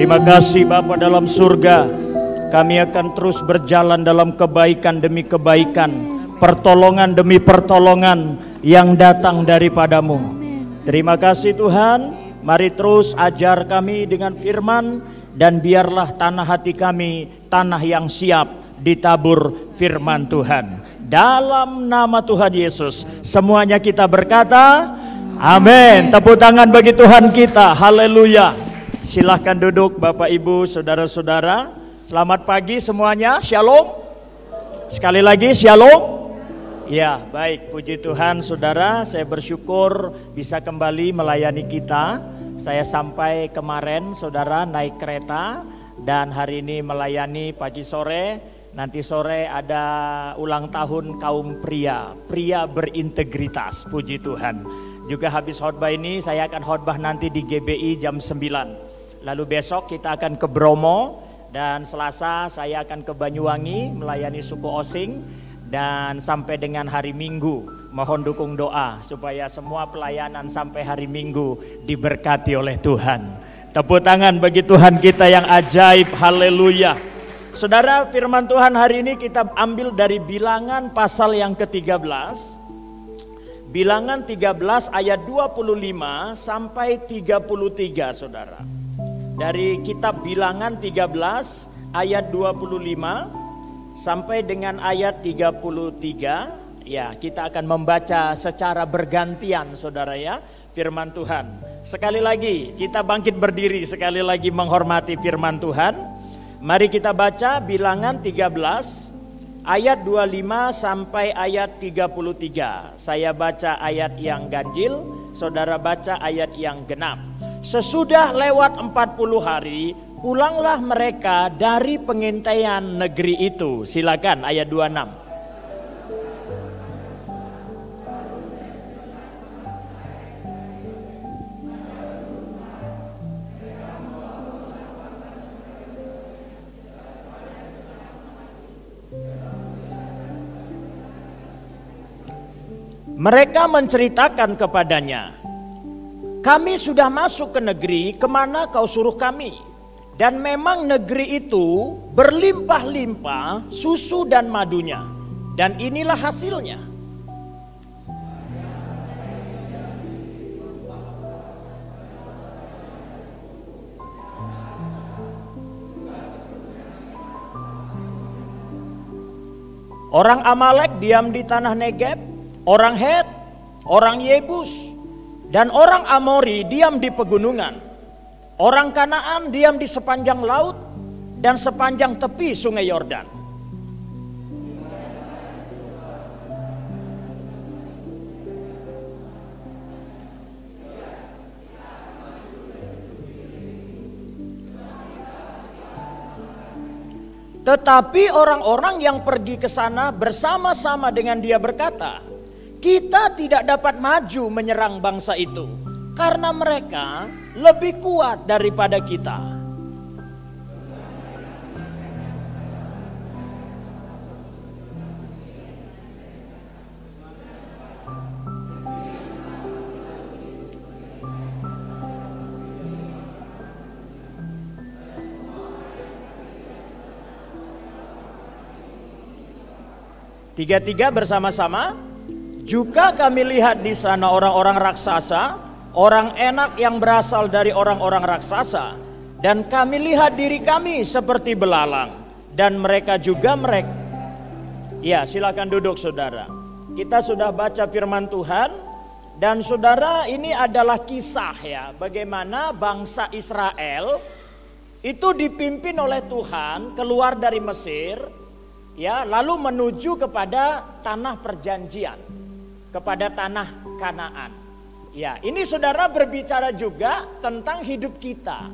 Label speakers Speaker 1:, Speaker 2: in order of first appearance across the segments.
Speaker 1: Terima kasih Bapa dalam surga. Kami akan terus berjalan dalam kebaikan demi kebaikan, pertolongan demi pertolongan yang datang daripadamu. Terima kasih Tuhan. Mari terus ajar kami dengan firman, dan biarlah tanah hati kami tanah yang siap ditabur firman Tuhan. Dalam nama Tuhan Yesus semuanya kita berkata amin. Tepuk tangan bagi Tuhan kita. Haleluya. Silahkan duduk Bapak Ibu saudara-saudara. Selamat pagi semuanya. Shalom. Sekali lagi shalom. Ya, baik, puji Tuhan saudara, saya bersyukur bisa kembali melayani kita. Saya sampai kemarin saudara naik kereta, dan hari ini melayani pagi sore. Nanti sore ada ulang tahun kaum pria berintegritas, puji Tuhan. Juga habis khotbah ini saya akan khotbah nanti di GBI jam 9. Lalu besok kita akan ke Bromo, dan Selasa saya akan ke Banyuwangi melayani suku Osing. Dan sampai dengan hari Minggu mohon dukung doa supaya semua pelayanan sampai hari Minggu diberkati oleh Tuhan. Tepuk tangan bagi Tuhan kita yang ajaib. Haleluya. Saudara, firman Tuhan hari ini kita ambil dari Bilangan pasal yang ke-13. Bilangan 13 ayat 25 sampai 33 saudara. Dari kitab Bilangan 13 ayat 25 sampai dengan ayat 33, ya kita akan membaca secara bergantian saudara ya firman Tuhan. Sekali lagi kita bangkit berdiri, sekali lagi menghormati firman Tuhan. Mari kita baca Bilangan 13 ayat 25 sampai ayat 33. Saya baca ayat yang ganjil, saudara baca ayat yang genap. Sesudah lewat 40 hari pulanglah mereka dari pengintaian negeri itu. Silakan ayat 26. Mereka menceritakan kepadanya, kami sudah masuk ke negeri kemana kau suruh kami. Dan memang negeri itu berlimpah-limpah susu dan madunya. Dan inilah hasilnya. Orang Amalek diam di tanah Negeb, orang Het, orang Yebus, dan orang Amori diam di pegunungan. Orang Kanaan diam di sepanjang laut dan sepanjang tepi sungai Yordan. Tetapi orang-orang yang pergi ke sana bersama-sama dengan dia berkata, kita tidak dapat maju menyerang bangsa itu, karena mereka lebih kuat daripada kita. Tiga-tiga bersama-sama. Juga kami lihat di sana orang-orang raksasa, orang enak yang berasal dari orang-orang raksasa, dan kami lihat diri kami seperti belalang, dan mereka juga mereka. Ya, silakan duduk saudara. Kita sudah baca firman Tuhan, dan saudara ini adalah kisah ya, bagaimana bangsa Israel itu dipimpin oleh Tuhan keluar dari Mesir, ya, lalu menuju kepada tanah perjanjian, kepada tanah Kanaan. Ya, ini saudara berbicara juga tentang hidup kita.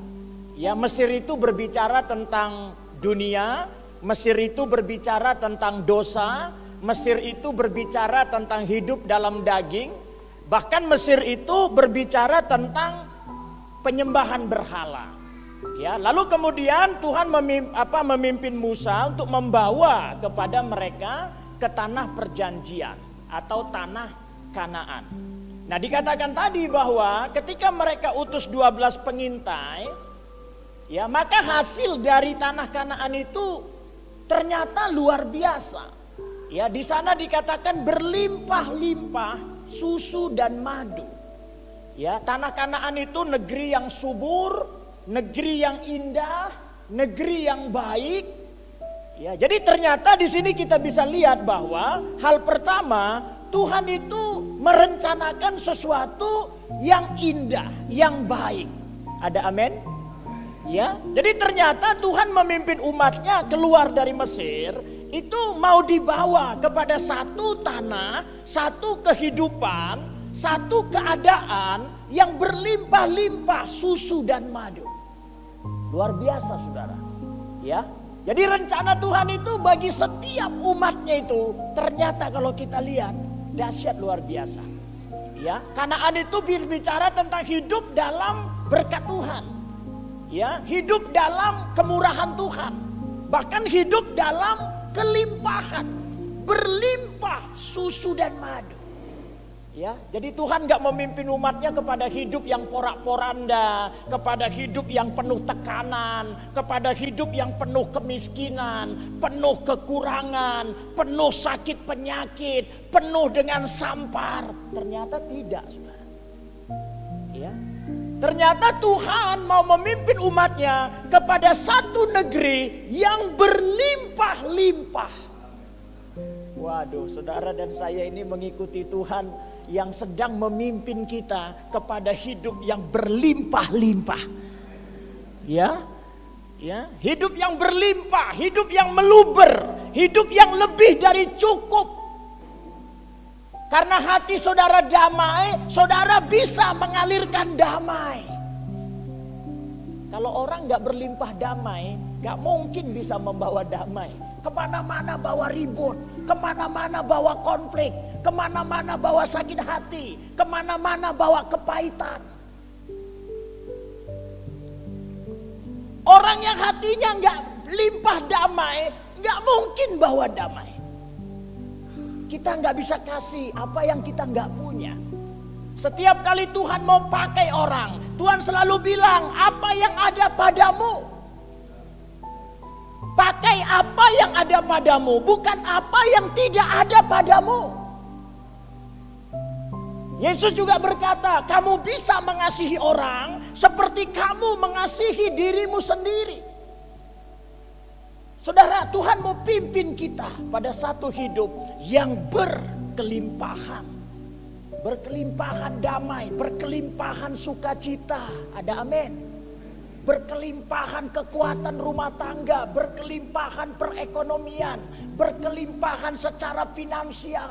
Speaker 1: Ya, Mesir itu berbicara tentang dunia, Mesir itu berbicara tentang dosa, Mesir itu berbicara tentang hidup dalam daging, bahkan Mesir itu berbicara tentang penyembahan berhala. Ya, lalu kemudian Tuhan memimpin Musa untuk membawa kepada mereka ke tanah perjanjian atau tanah Kanaan. Nah, dikatakan tadi bahwa ketika mereka utus 12 pengintai,
Speaker 2: Ya, maka hasil dari tanah Kanaan itu ternyata luar biasa. Ya, di sana dikatakan berlimpah-limpah susu dan madu. Ya, tanah Kanaan itu negeri yang subur, negeri yang indah, negeri yang baik. Ya, jadi ternyata di sini kita bisa lihat bahwa hal pertama, Tuhan itu merencanakan sesuatu yang indah, yang baik. Ada amin? Ya, jadi ternyata Tuhan memimpin umatnya keluar dari Mesir itu mau dibawa kepada satu tanah, satu kehidupan, satu keadaan yang berlimpah-limpah susu dan madu. Luar biasa, saudara. Ya, jadi rencana Tuhan itu bagi setiap umatnya itu ternyata kalau kita lihat dahsyat, luar biasa. Ya, Kanaan itu berbicara tentang hidup dalam berkat Tuhan. Ya, hidup dalam kemurahan Tuhan, bahkan hidup dalam kelimpahan, berlimpah susu dan madu. Ya, jadi Tuhan gak memimpin umatnya kepada hidup yang porak-poranda, kepada hidup yang penuh tekanan, kepada hidup yang penuh kemiskinan, penuh kekurangan, penuh sakit penyakit, penuh dengan sampar. Ternyata tidak, saudara. Ya. Ternyata Tuhan mau memimpin umatnya kepada satu negeri yang berlimpah-limpah. Waduh, saudara dan saya ini mengikuti Tuhan yang sedang memimpin kita kepada hidup yang berlimpah-limpah. Ya, ya, hidup yang berlimpah, hidup yang meluber, hidup yang lebih dari cukup. Karena hati saudara damai, saudara bisa mengalirkan damai. Kalau orang gak berlimpah damai, gak mungkin bisa membawa damai. Kemana-mana bawa ribut, kemana-mana bawa konflik, kemana-mana bawa sakit hati, kemana-mana bawa kepahitan. Orang yang hatinya gak limpah damai, gak mungkin bawa damai. Kita nggak bisa kasih apa yang kita nggak punya. Setiap kali Tuhan mau pakai orang, Tuhan selalu bilang, apa yang ada padamu. Pakai apa yang ada padamu, bukan apa yang tidak ada padamu. Yesus juga berkata, kamu bisa mengasihi orang seperti kamu mengasihi dirimu sendiri. Saudara, Tuhan mau pimpin kita pada satu hidup yang berkelimpahan. Berkelimpahan damai, berkelimpahan sukacita. Ada amin. Berkelimpahan kekuatan rumah tangga, berkelimpahan perekonomian, berkelimpahan secara finansial.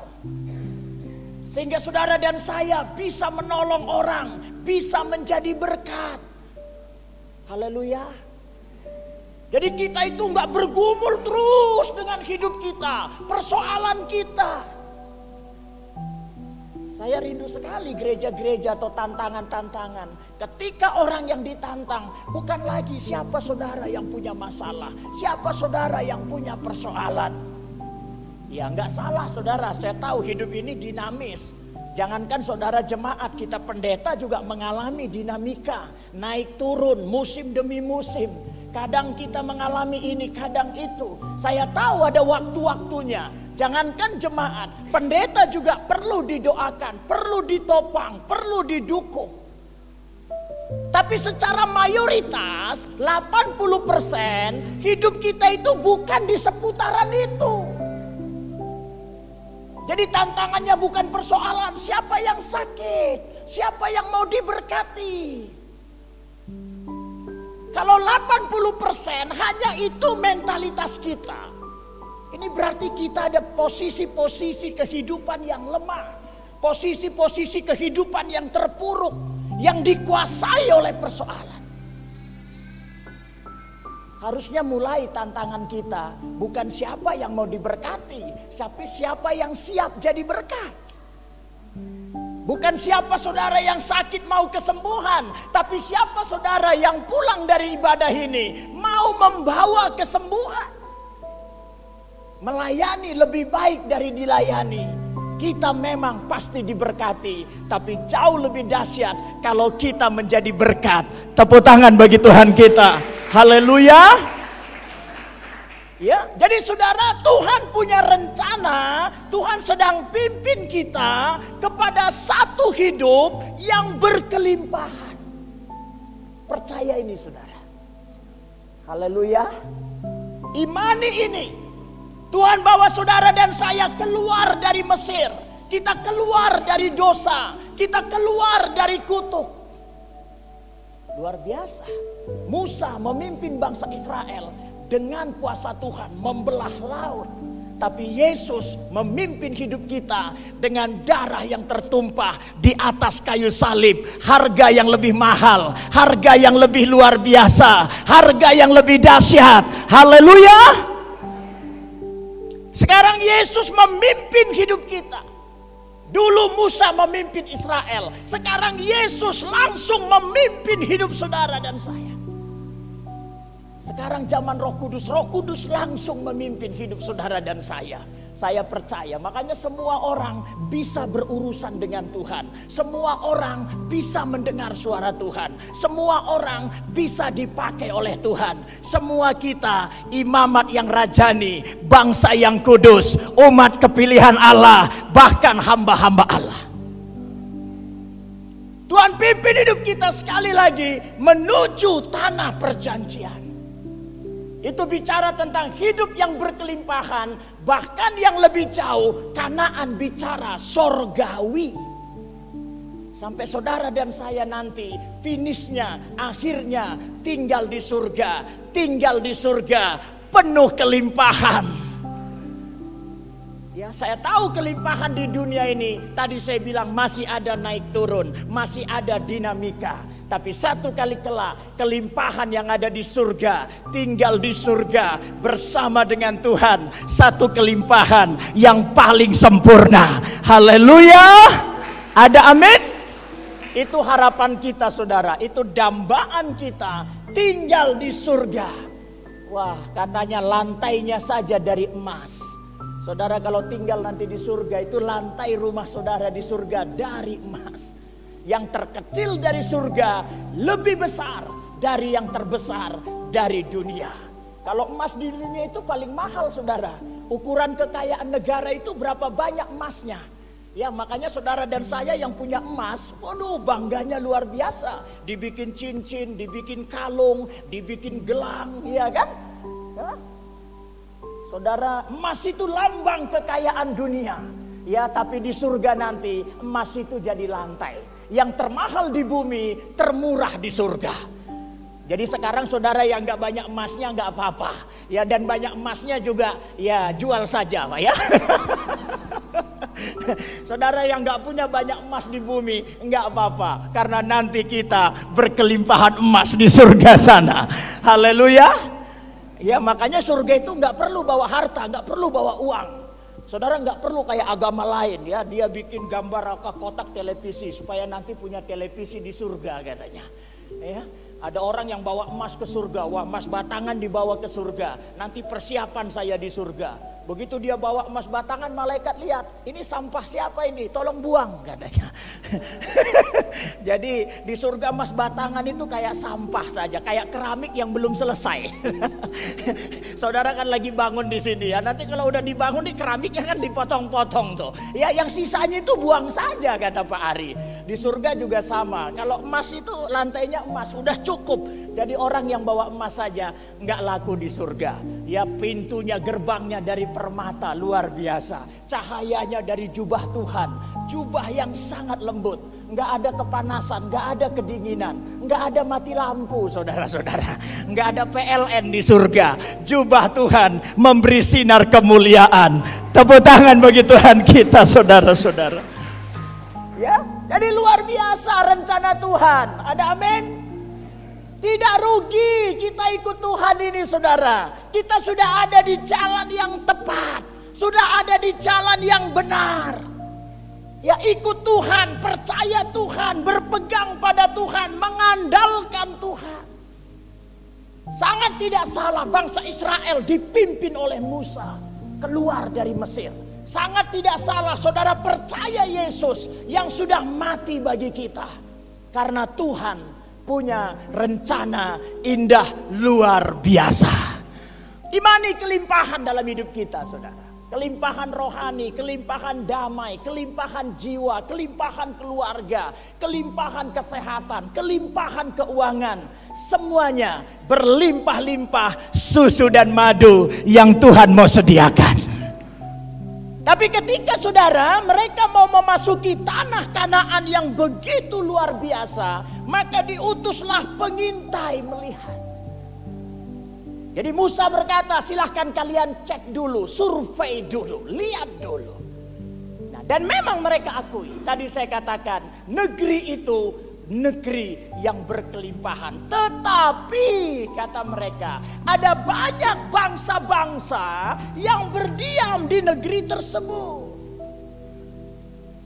Speaker 2: Sehingga saudara dan saya bisa menolong orang, bisa menjadi berkat. Haleluya. Jadi kita itu nggak bergumul terus dengan hidup kita, persoalan kita. Saya rindu sekali gereja-gereja atau tantangan-tantangan. Ketika orang yang ditantang bukan lagi siapa saudara yang punya masalah, siapa saudara yang punya persoalan. Ya nggak salah saudara, saya tahu hidup ini dinamis. Jangankan saudara jemaat, kita pendeta juga mengalami dinamika, naik turun, musim demi musim. Kadang kita mengalami ini, kadang itu. Saya tahu ada waktu-waktunya. Jangankan jemaat, pendeta juga perlu didoakan, perlu ditopang, perlu didukung. Tapi secara mayoritas 80% hidup kita itu bukan di seputaran itu. Jadi tantangannya bukan persoalan siapa yang sakit, siapa yang mau diberkati. Kalau 80% hanya itu mentalitas kita, ini berarti kita ada posisi-posisi kehidupan yang lemah, posisi-posisi kehidupan yang terpuruk, yang dikuasai oleh persoalan. Harusnya mulai tantangan kita bukan siapa yang mau diberkati, tapi siapa yang siap jadi berkat. Bukan siapa saudara yang sakit mau kesembuhan, tapi siapa saudara yang pulang dari ibadah ini mau membawa kesembuhan. Melayani lebih baik dari dilayani. Kita memang pasti diberkati, tapi jauh lebih dahsyat kalau kita menjadi berkat. Tepuk tangan bagi Tuhan kita.
Speaker 1: Haleluya.
Speaker 2: Ya, jadi saudara, Tuhan punya rencana, Tuhan sedang pimpin kita kepada satu hidup yang berkelimpahan. Percaya ini saudara. Haleluya. Imani ini. Tuhan bawa saudara dan saya keluar dari Mesir. Kita keluar dari dosa. Kita keluar dari kutuk. Luar biasa. Musa memimpin bangsa Israel dengan kuasa Tuhan membelah laut. Tapi Yesus memimpin hidup kita dengan darah yang tertumpah di atas kayu salib. Harga yang lebih mahal, harga yang lebih luar biasa, harga yang lebih dahsyat. Haleluya. Sekarang Yesus memimpin hidup kita. Dulu Musa memimpin Israel, sekarang Yesus langsung memimpin hidup saudara dan saya. Sekarang zaman Roh Kudus langsung memimpin hidup saudara dan saya. Saya percaya, makanya semua orang bisa berurusan dengan Tuhan. Semua orang bisa mendengar suara Tuhan. Semua orang bisa dipakai oleh Tuhan. Semua kita imamat yang rajani, bangsa yang kudus, umat kepilihan Allah, bahkan hamba-hamba Allah. Tuhan pimpin hidup kita sekali lagi menuju tanah perjanjian. Itu bicara tentang hidup yang berkelimpahan, bahkan yang lebih jauh, Kanaan bicara sorgawi. Sampai saudara dan saya nanti finishnya, akhirnya tinggal di surga penuh kelimpahan. Ya, saya tahu kelimpahan di dunia ini, tadi saya bilang masih ada naik turun, masih ada dinamika. Tapi satu kali kelak kelimpahan yang ada di surga, tinggal di surga bersama dengan Tuhan, satu kelimpahan yang paling sempurna. Haleluya. Ada amin? Itu harapan kita saudara, itu dambaan kita tinggal di surga. Wah, katanya lantainya saja dari emas. Saudara kalau tinggal nanti di surga, itu lantai rumah saudara di surga dari emas. Yang terkecil dari surga lebih besar dari yang terbesar dari dunia. Kalau emas di dunia itu paling mahal saudara. Ukuran kekayaan negara itu berapa banyak emasnya. Ya, makanya saudara dan saya yang punya emas, waduh bangganya luar biasa. Dibikin cincin, dibikin kalung, dibikin gelang, ya kan? Ya? Saudara, emas itu lambang kekayaan dunia. Ya, tapi di surga nanti emas itu jadi lantai. Yang termahal di bumi, termurah di surga. Jadi sekarang saudara yang gak banyak emasnya gak apa-apa. Ya, dan banyak emasnya juga ya jual saja Pak ya. Saudara yang gak punya banyak emas di bumi gak apa-apa. Karena nanti kita berkelimpahan emas di surga sana. Haleluya. Ya, makanya surga itu gak perlu bawa harta, gak perlu bawa uang. Saudara nggak perlu kayak agama lain ya, dia bikin gambar kotak televisi supaya nanti punya televisi di surga katanya. Ya, ada orang yang bawa emas ke surga, wah emas batangan dibawa ke surga, nanti persiapan saya di surga. Begitu dia bawa emas batangan, malaikat lihat, ini sampah siapa ini? Tolong buang katanya. Jadi di surga emas batangan itu kayak sampah saja, kayak keramik yang belum selesai. Saudara kan lagi bangun di sini ya, nanti kalau udah dibangun nih keramiknya kan dipotong-potong tuh. Ya, yang sisanya itu buang saja kata Pak Ari. Di surga juga sama. Kalau emas itu lantainya emas, udah cukup. Jadi orang yang bawa emas saja nggak laku di surga. Ya, pintunya, gerbangnya dari permata luar biasa. Cahayanya dari jubah Tuhan, jubah yang sangat lembut. Nggak ada kepanasan, nggak ada kedinginan, nggak ada mati lampu saudara-saudara. Nggak ada PLN di surga. Jubah Tuhan memberi sinar kemuliaan. Tepuk tangan bagi Tuhan kita saudara-saudara. Ya, jadi luar biasa rencana Tuhan. Ada amin? Tidak rugi kita ikut Tuhan ini saudara. Kita sudah ada di jalan yang tepat. Sudah ada di jalan yang benar. Ya, ikut Tuhan, percaya Tuhan, berpegang pada Tuhan, mengandalkan Tuhan. Sangat tidak salah bangsa Israel dipimpin oleh Musa keluar dari Mesir. Sangat tidak salah saudara percaya Yesus yang sudah mati bagi kita. Karena Tuhan punya rencana indah luar biasa. Imani kelimpahan dalam hidup kita, saudara. Kelimpahan rohani, kelimpahan damai, kelimpahan jiwa, kelimpahan keluarga, kelimpahan kesehatan, kelimpahan keuangan. Semuanya berlimpah-limpah susu dan madu yang Tuhan mau sediakan. Tapi ketika saudara mereka mau memasuki tanah Kanaan yang begitu luar biasa, maka diutuslah pengintai melihat. Jadi Musa berkata, silahkan kalian cek dulu, survei dulu, lihat dulu. Nah, dan memang mereka akui, tadi saya katakan negeri itu negeri yang berkelimpahan. Tetapi kata mereka, ada banyak bangsa-bangsa yang berdiam di negeri tersebut.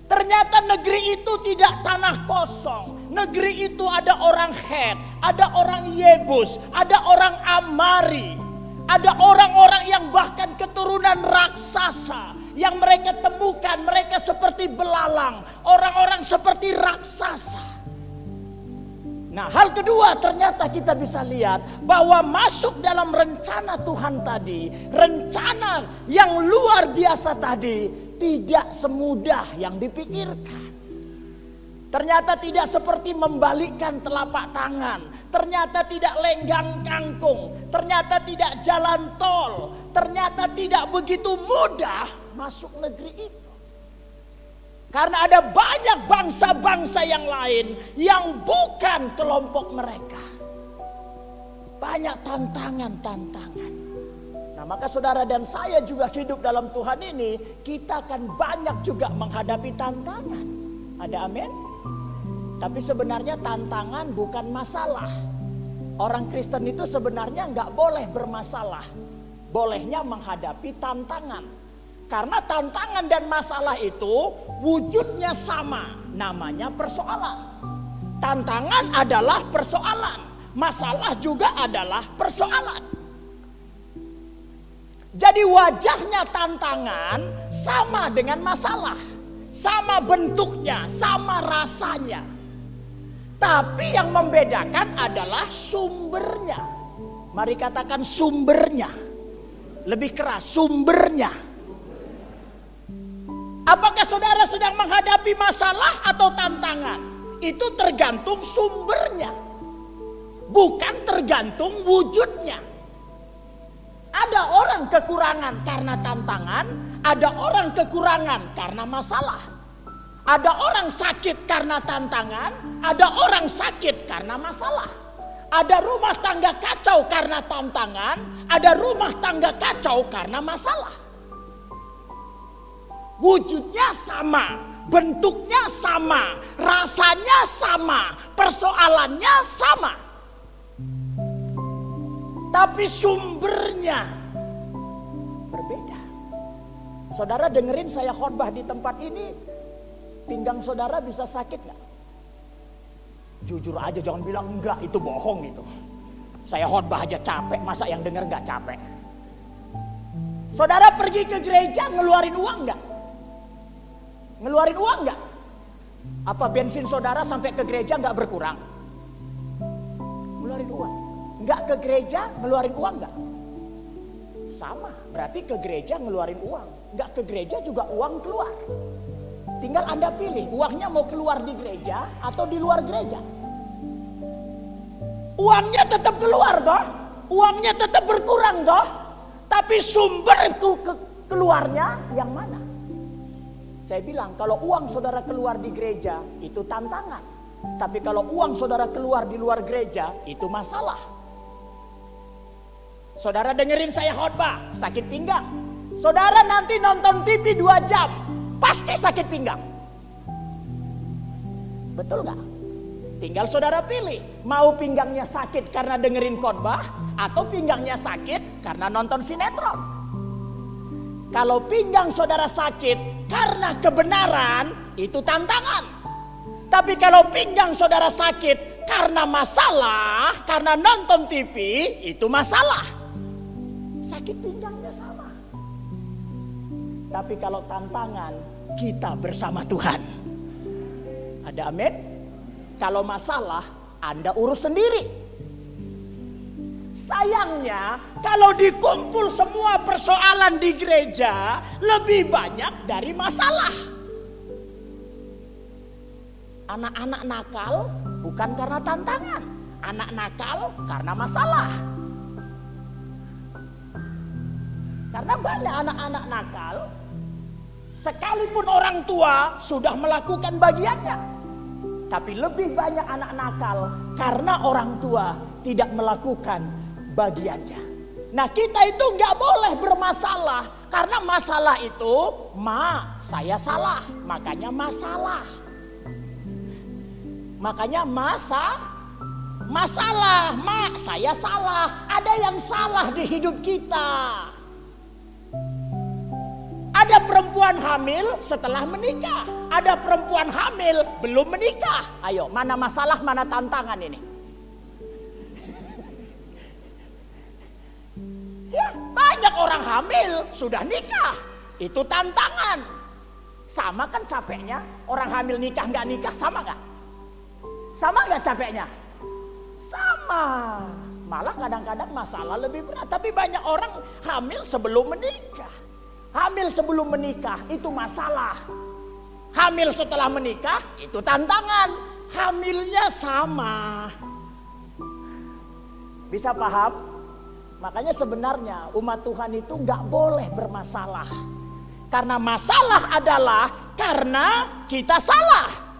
Speaker 2: Ternyata negeri itu tidak tanah kosong. Negeri itu ada orang Het, ada orang Yebus, ada orang Amari, ada orang-orang yang bahkan keturunan raksasa yang mereka temukan. Mereka seperti belalang, orang-orang seperti raksasa. Nah, hal kedua ternyata kita bisa lihat bahwa masuk dalam rencana Tuhan tadi, rencana yang luar biasa tadi, tidak semudah yang dipikirkan. Ternyata tidak seperti membalikkan telapak tangan. Ternyata tidak lenggang kangkung. Ternyata tidak jalan tol. Ternyata tidak begitu mudah masuk negeri itu. Karena ada banyak bangsa-bangsa yang lain yang bukan kelompok mereka. Banyak tantangan-tantangan. Nah, maka saudara dan saya juga hidup dalam Tuhan ini, kita akan banyak juga menghadapi tantangan. Ada amin? Tapi sebenarnya tantangan bukan masalah. Orang Kristen itu sebenarnya nggak boleh bermasalah. Bolehnya menghadapi tantangan. Karena tantangan dan masalah itu wujudnya sama. Namanya persoalan. Tantangan adalah persoalan. Masalah juga adalah persoalan. Jadi wajahnya tantangan sama dengan masalah. Sama bentuknya, sama rasanya. Tapi yang membedakan adalah sumbernya. Mari katakan sumbernya. Lebih keras, sumbernya. Apakah saudara sedang menghadapi masalah atau tantangan? Itu tergantung sumbernya. Bukan tergantung wujudnya. Ada orang kekurangan karena tantangan, ada orang kekurangan karena masalah. Ada orang sakit karena tantangan, ada orang sakit karena masalah. Ada rumah tangga kacau karena tantangan, ada rumah tangga kacau karena masalah. Wujudnya sama, bentuknya sama, rasanya sama, persoalannya sama. Tapi sumbernya berbeda. Saudara dengerin saya khotbah di tempat ini, pinggang saudara bisa sakit gak? Jujur aja, jangan bilang enggak, itu bohong itu. Saya khotbah aja capek, masa yang denger gak capek? Saudara pergi ke gereja ngeluarin uang gak? Ngeluarin uang gak? Apa bensin saudara sampai ke gereja gak berkurang? Ngeluarin uang. Gak ke gereja ngeluarin uang gak? Sama, berarti ke gereja ngeluarin uang. Gak ke gereja juga uang keluar. Tinggal Anda pilih, uangnya mau keluar di gereja atau di luar gereja. Uangnya tetap keluar toh, uangnya tetap berkurang toh. Tapi sumber keluarnya yang mana? Saya bilang kalau uang saudara keluar di gereja itu tantangan. Tapi kalau uang saudara keluar di luar gereja itu masalah. Saudara dengerin saya khotbah, sakit pinggang. Saudara nanti nonton TV 2 jam. Pasti sakit pinggang. Betul gak? Tinggal saudara pilih. Mau pinggangnya sakit karena dengerin khotbah, atau pinggangnya sakit karena nonton sinetron. Kalau pinggang saudara sakit karena kebenaran, itu tantangan. Tapi kalau pinggang saudara sakit karena masalah, karena nonton TV, itu masalah. Sakit pinggangnya sama. Tapi kalau tantangan, kita bersama Tuhan. Ada amin? Kalau masalah, Anda urus sendiri. Sayangnya kalau dikumpul semua persoalan di gereja, lebih banyak dari masalah. Anak-anak nakal bukan karena tantangan, anak nakal karena masalah. Karena banyak anak-anak nakal, sekalipun orang tua sudah melakukan bagiannya, tapi lebih banyak anak nakal karena orang tua tidak melakukan bagiannya. Nah, kita itu nggak boleh bermasalah, karena masalah itu, saya salah, makanya masalah. Makanya masalah, saya salah. Ada yang salah di hidup kita. Ada perempuan hamil setelah menikah. Ada perempuan hamil belum menikah. Ayo, mana masalah, mana tantangan ini? Ya, banyak orang hamil sudah nikah. Itu tantangan. Sama kan capeknya? Orang hamil nikah nggak nikah sama nggak? Sama nggak capeknya? Sama. Malah kadang-kadang masalah lebih berat. Tapi banyak orang hamil sebelum menikah. Hamil sebelum menikah itu masalah. Hamil setelah menikah itu tantangan. Hamilnya sama. Bisa paham? Makanya sebenarnya umat Tuhan itu nggak boleh bermasalah. Karena masalah adalah karena kita salah.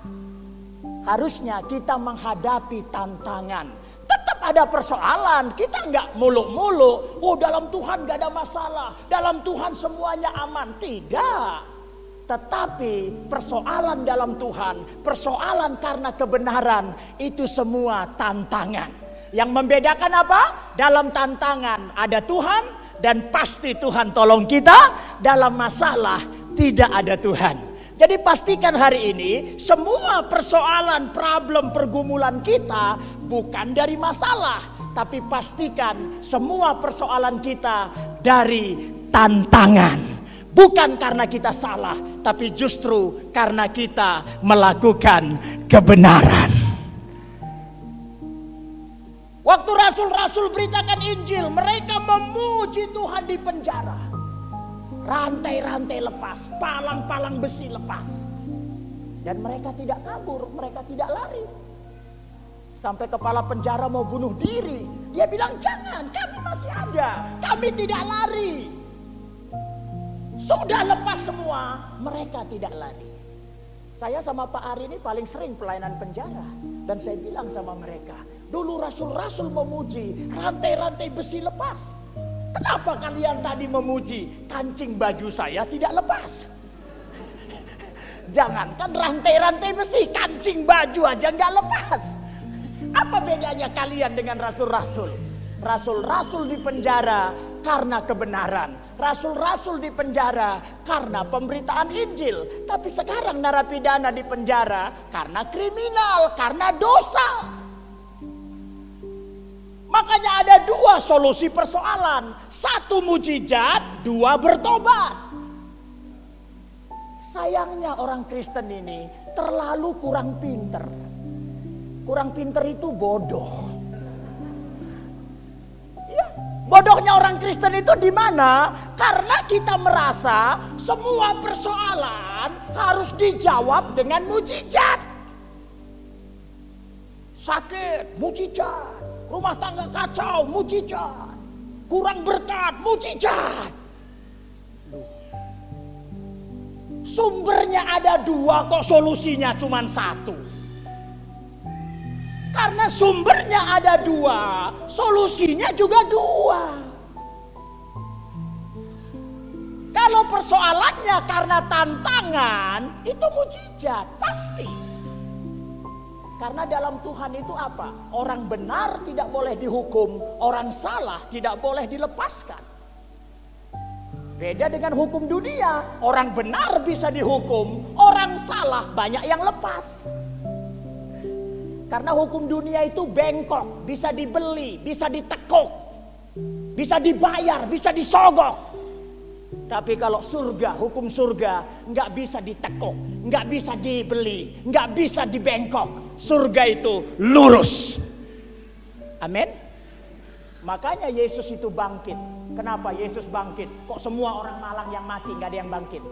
Speaker 2: Harusnya kita menghadapi tantangan. Tetap ada persoalan. Kita nggak muluk-muluk. Oh, dalam Tuhan nggak ada masalah. Dalam Tuhan semuanya aman. Tidak. Tetapi persoalan dalam Tuhan, persoalan karena kebenaran, itu semua tantangan. Yang membedakan apa? Dalam tantangan ada Tuhan, dan pasti Tuhan tolong kita. Dalam masalah tidak ada Tuhan. Jadi pastikan hari ini semua persoalan, problem, pergumulan kita bukan dari masalah, tapi pastikan semua persoalan kita dari tantangan. Bukan karena kita salah, tapi justru karena kita melakukan kebenaran. Waktu rasul-rasul beritakan Injil, mereka memuji Tuhan di penjara. Rantai-rantai lepas, palang-palang besi lepas. Dan mereka tidak kabur, mereka tidak lari. Sampai kepala penjara mau bunuh diri. Dia bilang, jangan, kami masih ada. Kami tidak lari. Sudah lepas semua, mereka tidak lari. Saya sama Pak Ari ini paling sering pelayanan penjara. Dan saya bilang sama mereka, dulu rasul-rasul memuji, rantai-rantai besi lepas. Kenapa kalian tadi memuji kancing baju saya tidak lepas? Jangankan rantai-rantai besi, kancing baju aja nggak lepas. Apa bedanya kalian dengan rasul-rasul? Rasul-rasul di penjara karena kebenaran. Rasul-rasul di penjara karena pemberitaan Injil. Tapi sekarang narapidana di penjara karena kriminal, karena dosa. Makanya ada dua solusi persoalan. Satu mujizat, dua bertobat. Sayangnya orang Kristen ini terlalu kurang pinter. Kurang pinter itu bodoh. Ya, bodohnya orang Kristen itu di mana? Karena kita merasa semua persoalan harus dijawab dengan mujizat. Sakit, mujizat. Rumah tangga kacau, mujizat. Kurang berkat, mujizat. Sumbernya ada dua, kok solusinya cuma satu. Karena sumbernya ada dua, solusinya juga dua. Kalau persoalannya karena tantangan, itu mujizat, pasti. Karena dalam Tuhan itu apa? Orang benar tidak boleh dihukum, orang salah tidak boleh dilepaskan. Beda dengan hukum dunia, orang benar bisa dihukum, orang salah banyak yang lepas. Karena hukum dunia itu bengkok, bisa dibeli, bisa ditekuk, bisa dibayar, bisa disogok. Tapi kalau surga, hukum surga nggak bisa ditekuk, nggak bisa dibeli, nggak bisa dibengkok. Surga itu lurus. Amin. Makanya Yesus itu bangkit. Kenapa Yesus bangkit? Kok semua orang malang yang mati nggak ada yang bangkit?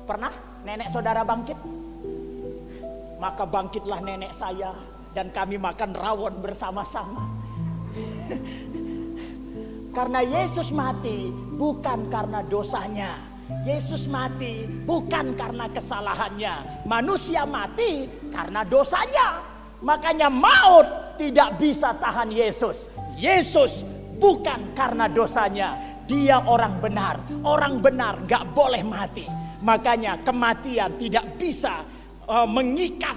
Speaker 2: Pernah nenek saudara bangkit? Maka bangkitlah nenek saya dan kami makan rawon bersama-sama. Karena Yesus mati bukan karena dosanya. Yesus mati bukan karena kesalahannya. Manusia mati karena dosanya. Makanya maut tidak bisa tahan Yesus. Yesus bukan karena dosanya. Dia orang benar. Orang benar gak boleh mati. Makanya kematian tidak bisa mengikat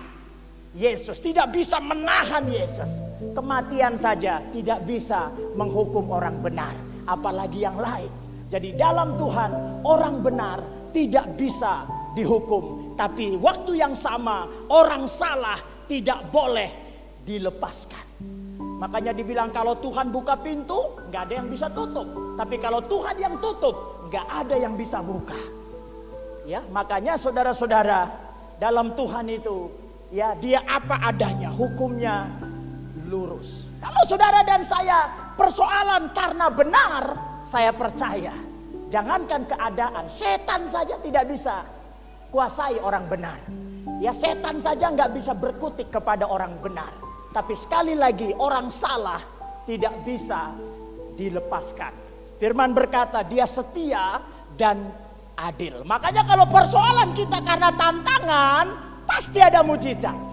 Speaker 2: Yesus. Tidak bisa menahan Yesus. Kematian saja tidak bisa menghukum orang benar, apalagi yang lain. Jadi dalam Tuhan orang benar tidak bisa dihukum, tapi waktu yang sama orang salah tidak boleh dilepaskan. Makanya dibilang kalau Tuhan buka pintu nggak ada yang bisa tutup, tapi kalau Tuhan yang tutup nggak ada yang bisa buka. Ya, makanya saudara-saudara, dalam Tuhan itu ya dia apa adanya, hukumnya lurus. Kalau saudara dan saya persoalan karena benar, saya percaya jangankan keadaan, setan saja tidak bisa kuasai orang benar. Ya, setan saja nggak bisa berkutik kepada orang benar. Tapi sekali lagi orang salah tidak bisa dilepaskan. Firman berkata dia setia dan adil. Makanya kalau persoalan kita karena tantangan, pasti ada mujizat.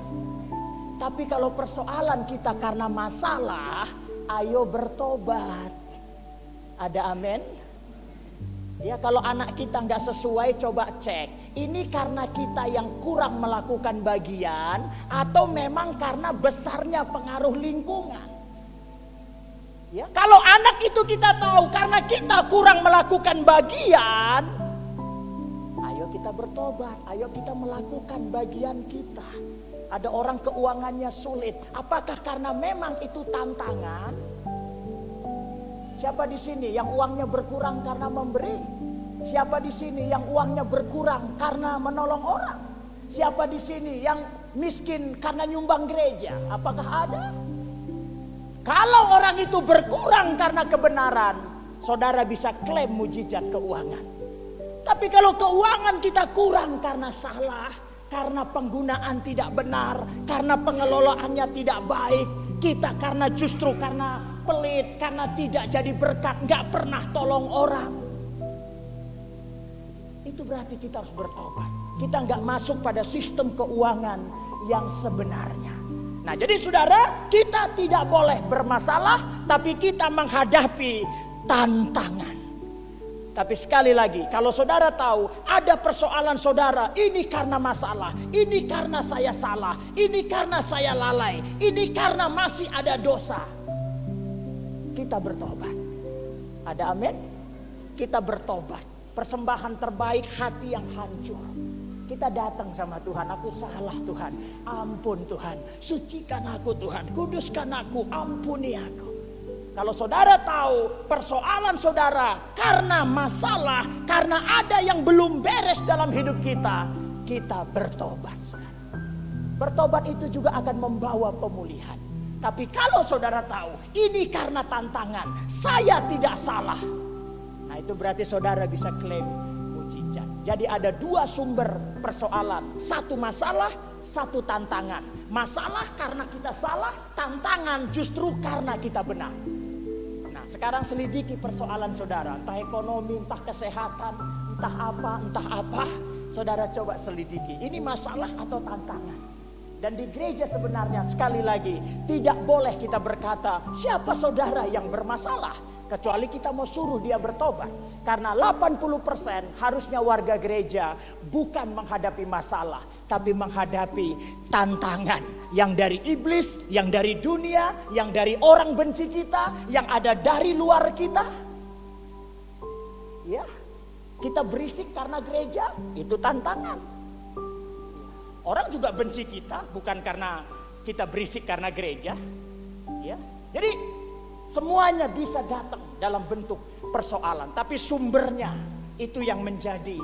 Speaker 2: Tapi kalau persoalan kita karena masalah, ayo bertobat. Ada amin? Ya, kalau anak kita nggak sesuai, coba cek. Ini karena kita yang kurang melakukan bagian, atau memang karena besarnya pengaruh lingkungan. Ya, kalau anak itu kita tahu karena kita kurang melakukan bagian, ayo kita bertobat. Ayo kita melakukan bagian kita. Ada orang keuangannya sulit. Apakah karena memang itu tantangan? Siapa di sini yang uangnya berkurang karena memberi? Siapa di sini yang uangnya berkurang karena menolong orang? Siapa di sini yang miskin karena nyumbang gereja? Apakah ada? Kalau orang itu berkurang karena kebenaran, saudara bisa klaim mujizat keuangan. Tapi kalau keuangan kita kurang karena salah, karena penggunaan tidak benar, karena pengelolaannya tidak baik, kita karena justru karena pelit, karena tidak jadi berkat, nggak pernah tolong orang, itu berarti kita harus bertobat. Kita nggak masuk pada sistem keuangan yang sebenarnya. Nah, jadi saudara, kita tidak boleh bermasalah, tapi kita menghadapi tantangan. Tapi sekali lagi, kalau saudara tahu ada persoalan saudara, ini karena masalah, ini karena saya salah, ini karena saya lalai, ini karena masih ada dosa, kita bertobat. Ada amin? Kita bertobat. Persembahan terbaik hati yang hancur. Kita datang sama Tuhan, aku salah Tuhan, ampun Tuhan, sucikan aku Tuhan, kuduskan aku, ampuni aku. Kalau saudara tahu persoalan saudara karena masalah, karena ada yang belum beres dalam hidup kita, kita bertobat. Bertobat itu juga akan membawa pemulihan. Tapi kalau saudara tahu ini karena tantangan, saya tidak salah, nah itu berarti saudara bisa klaim mujizat. Jadi ada dua sumber persoalan, satu masalah, satu tantangan. Masalah karena kita salah, tantangan justru karena kita benar. Sekarang selidiki persoalan saudara, entah ekonomi, entah kesehatan, entah apa. Saudara coba selidiki, ini masalah atau tantangan. Dan di gereja sebenarnya sekali lagi tidak boleh kita berkata siapa saudara yang bermasalah, kecuali kita mau suruh dia bertobat. Karena 80% harusnya warga gereja bukan menghadapi masalah, tapi menghadapi tantangan yang dari iblis, yang dari dunia, yang dari orang benci kita, yang ada dari luar kita. Ya, kita berisik karena gereja, itu tantangan. Orang juga benci kita bukan karena kita berisik karena gereja. Ya, jadi semuanya bisa datang dalam bentuk persoalan, tapi sumbernya itu yang menjadi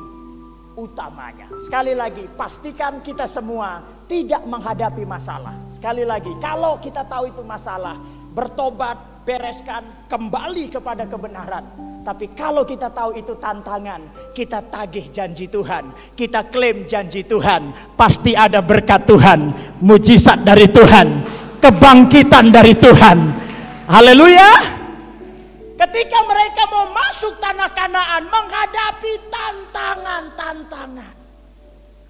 Speaker 2: utamanya. Sekali lagi, pastikan kita semua tidak menghadapi masalah. Sekali lagi, kalau kita tahu itu masalah, bertobat, bereskan, kembali kepada kebenaran. Tapi kalau kita tahu itu tantangan, kita tagih janji Tuhan, kita klaim janji Tuhan, pasti ada berkat Tuhan, mujizat dari Tuhan, kebangkitan dari Tuhan. Haleluya. Ketika mereka mau masuk tanah Kanaan, menghadapi tantangan-tantangan.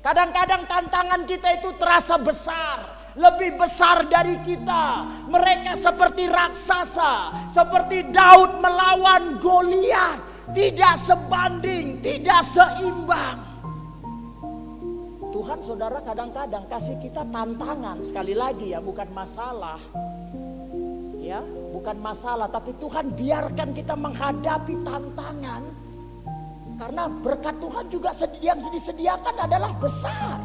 Speaker 2: Kadang-kadang tantangan kita itu terasa besar, lebih besar dari kita. Mereka seperti raksasa, seperti Daud melawan Goliat, tidak sebanding, tidak seimbang. Tuhan, saudara, kadang-kadang kasih kita tantangan. Sekali lagi ya, bukan masalah. Ya, bukan masalah, tapi Tuhan biarkan kita menghadapi tantangan. Karena berkat Tuhan juga yang disediakan adalah besar.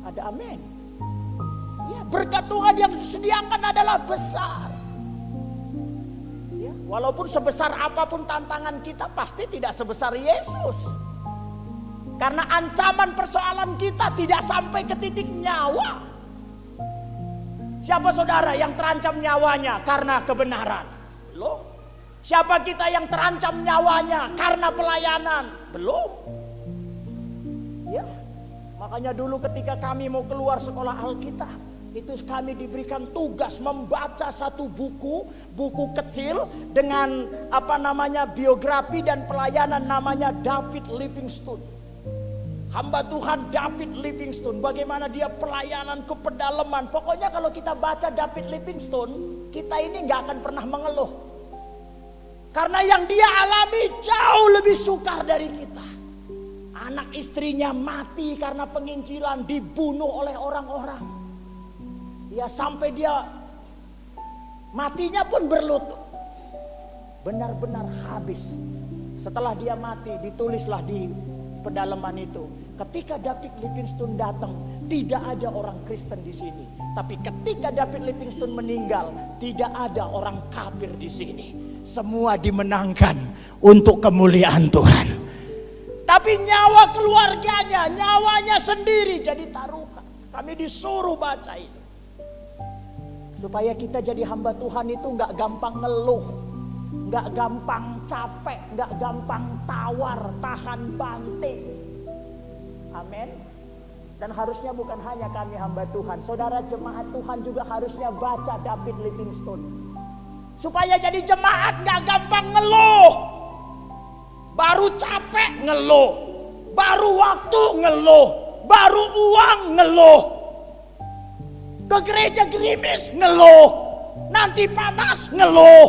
Speaker 2: Ada amin. Ya, berkat Tuhan yang disediakan adalah besar. Ya, walaupun sebesar apapun tantangan kita, pasti tidak sebesar Yesus. Karena ancaman persoalan kita tidak sampai ke titik nyawa. Siapa saudara yang terancam nyawanya karena kebenaran? Belum. Siapa kita yang terancam nyawanya karena pelayanan? Belum. Ya, makanya dulu ketika kami mau keluar sekolah Alkitab, itu kami diberikan tugas membaca satu buku kecil dengan biografi dan pelayanan namanya David Livingstone. Hamba Tuhan David Livingstone, bagaimana dia pelayanan ke pedalaman. Pokoknya kalau kita baca David Livingstone, kita ini nggak akan pernah mengeluh. Karena yang dia alami jauh lebih sukar dari kita. Anak istrinya mati karena penginjilan, dibunuh oleh orang-orang. Ya, sampai dia matinya pun berlutut. Benar-benar habis. Setelah dia mati, ditulislah di pedalaman itu, ketika David Livingstone datang, tidak ada orang Kristen di sini. Tapi ketika David Livingstone meninggal, tidak ada orang kafir di sini. Semua dimenangkan untuk kemuliaan Tuhan. Tapi nyawa keluarganya, nyawanya sendiri jadi taruhan. Kami disuruh baca itu. Supaya kita jadi hamba Tuhan itu nggak gampang ngeluh, nggak gampang capek, nggak gampang tawar, tahan banting. Amin. Dan harusnya bukan hanya kami hamba Tuhan, saudara jemaat Tuhan juga harusnya baca David Livingstone. Supaya jadi jemaat nggak gampang ngeluh. Baru capek ngeluh, baru waktu ngeluh, baru uang ngeluh. Ke gereja gerimis ngeluh, nanti panas ngeluh.